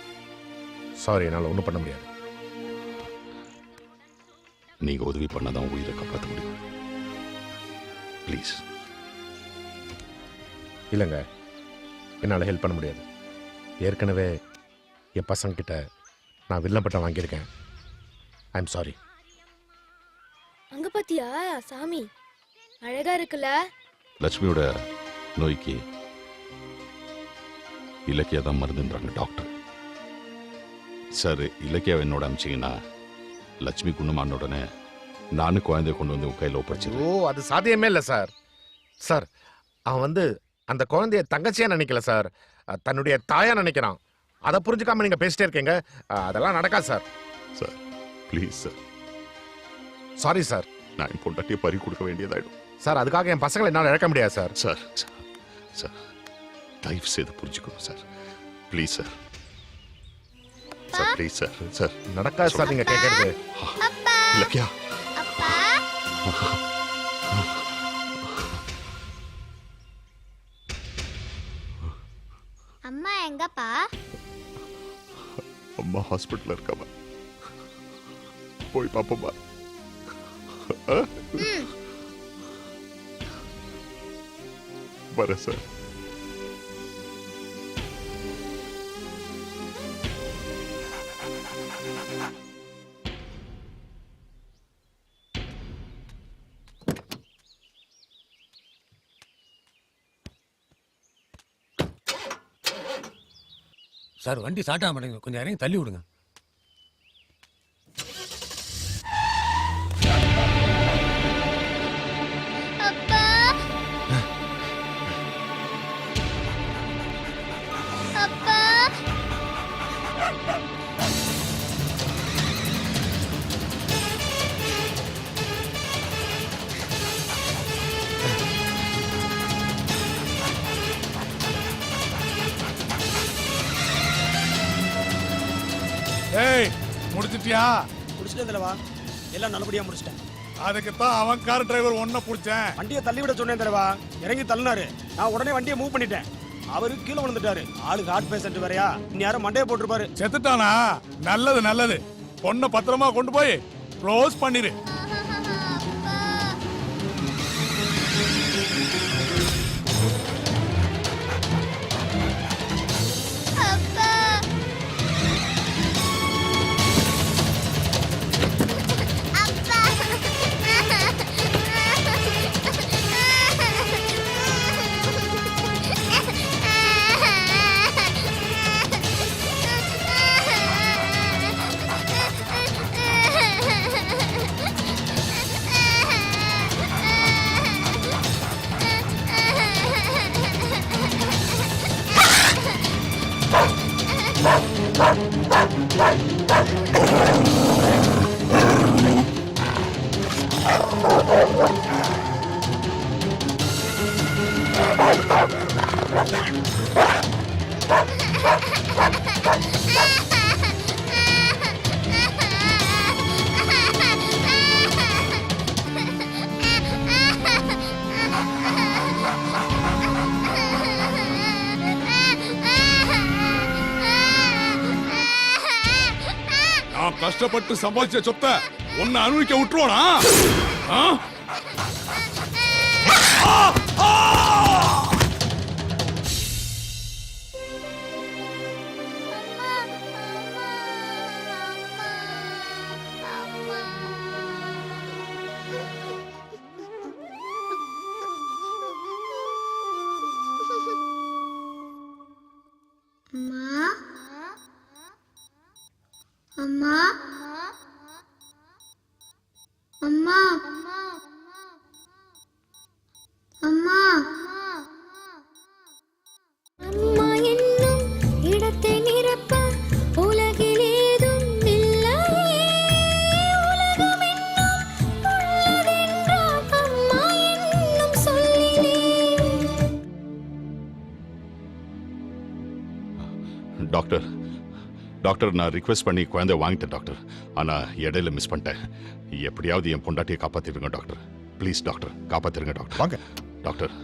சாரி, என்னால் ஒன்றும் பண்ண முடியாது. நீங்க உதவி பண்ணாதான் உயிரை காப்பாற்ற முடியும். ப்ளீஸ். இல்லைங்க, என்னால் ஹெல்ப் பண்ண முடியாது. ஏற்கனவே என் பசங்கிட்ட நான் வில்லம்பட்டம் வாங்கியிருக்கேன். I am sorry. அங்க பாத்தியா சாமி, அழகா இருக்குல்ல? லட்சுமியோட நோய்க்கு இலக்கியா தான் மருந்துன்றாங்க டாக்டர். சார், இலக்கியா என்னோட அமிச்சிங்கன்னா லட்சுமி குணமான உடனே நானும் குழந்தைய கொண்டு வந்து உங்க கையில் ஒப்படைச்சிருவேன். ஓ, அது சாத்தியமே இல்லை சார். சார், அவன் அந்த குழந்தைய தங்கச்சியா நினைக்கல சார், தன்னுடைய தாயா நினைக்கிறான். அதை புரிஞ்சுக்காம நீங்க பேசிட்டே இருக்கீங்க. அதெல்லாம் நடக்காது sir. Sir please sir. Sorry sir. நான் என் பொண்டாட்டியை பறி கொடுக்க வேண்டியதாயிடும் சார். அதுக்காக என் பசங்களை என்னால் இழக்க முடியாது சார். சார் சார் தயவு செய்து புரிஞ்சுக்கணும் sir. Please sir. Sir please sir. Sir நடக்காது சார் நீங்க கேட்கறது. இலக்கியா, அம்மா எங்கப்பா? அம்மா ஹாஸ்பிட்டல்ல இருக்காமா, போய் பாப்போமா? வரேன் சார். சார், வண்டி ஸ்டார்ட் ஆக மாட்டேங்குது, கொஞ்சம் இறங்கி தள்ளி விடுங்க. ஏய், முடிச்சிட்டியா? முடிச்சிட்டேன் தலைவா, எல்லாம் நல்லபடியா முடிச்சிட்டேன். அதுக்குத்தான் அவன் கார் டிரைவர் ஒன்ன புடிச்சேன். வண்டியை தள்ளி விட சொன்னேன் தலைவா, இறங்கி தள்ளினாரு. நான் உடனே வண்டியை மூவ் பண்ணிட்டேன். அவரு கீழே விழுந்துட்டாரு. ஆளுக்கு ஹார்ட் பேஷண்ட் வேறையா, இந்நேரம் மண்டையை போட்டிருப்பாரு. செத்துட்டானா? நல்லது நல்லது. பொண்ணை பத்திரமா கொண்டு போய் க்ளோஸ் பண்ணிரு. நான் கஷ்டப்பட்டு சம்பாதிச்ச சொத்தை உன்னை அனுபவிக்க விட்டுருவானா? அம்மா, அம்மா, அம்மா, அம்மா என்னும் இடத்தை நிரப்ப உலகில் ஏதும் இல்லையே. உலகம் என்னும் உள்ளதென்றால் அம்மா என்னும் சொல்லிலே. டாக்டர் டாக்டர் நான் ரிக்வெஸ்ட் பண்ணி குழந்தைய வாங்கிட்டேன் டாக்டர். ஆனா இடையில மிஸ் பண்ணிட்டேன். எப்படியாவது என் பொண்டாட்டியை காப்பாத்திடுங்க டாக்டர். ப்ளீஸ் டாக்டர், காப்பாத்திருங்க டாக்டர். வாங்க டாக்டர்.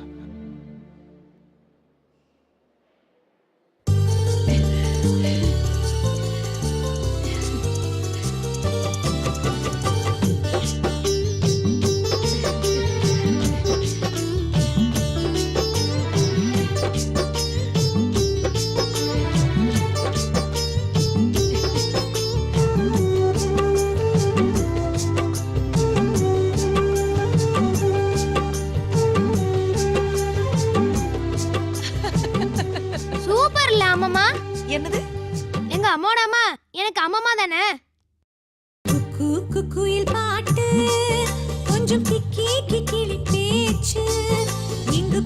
சூப்பர்ல அம்மம்மா. என்னது? எங்க அம்மாவோட அம்மா எனக்கு அம்மம்மா தானே. குயில் பாட்டு கொஞ்சம் கிக்கி கிக்கிலி பேச்சு இங்கு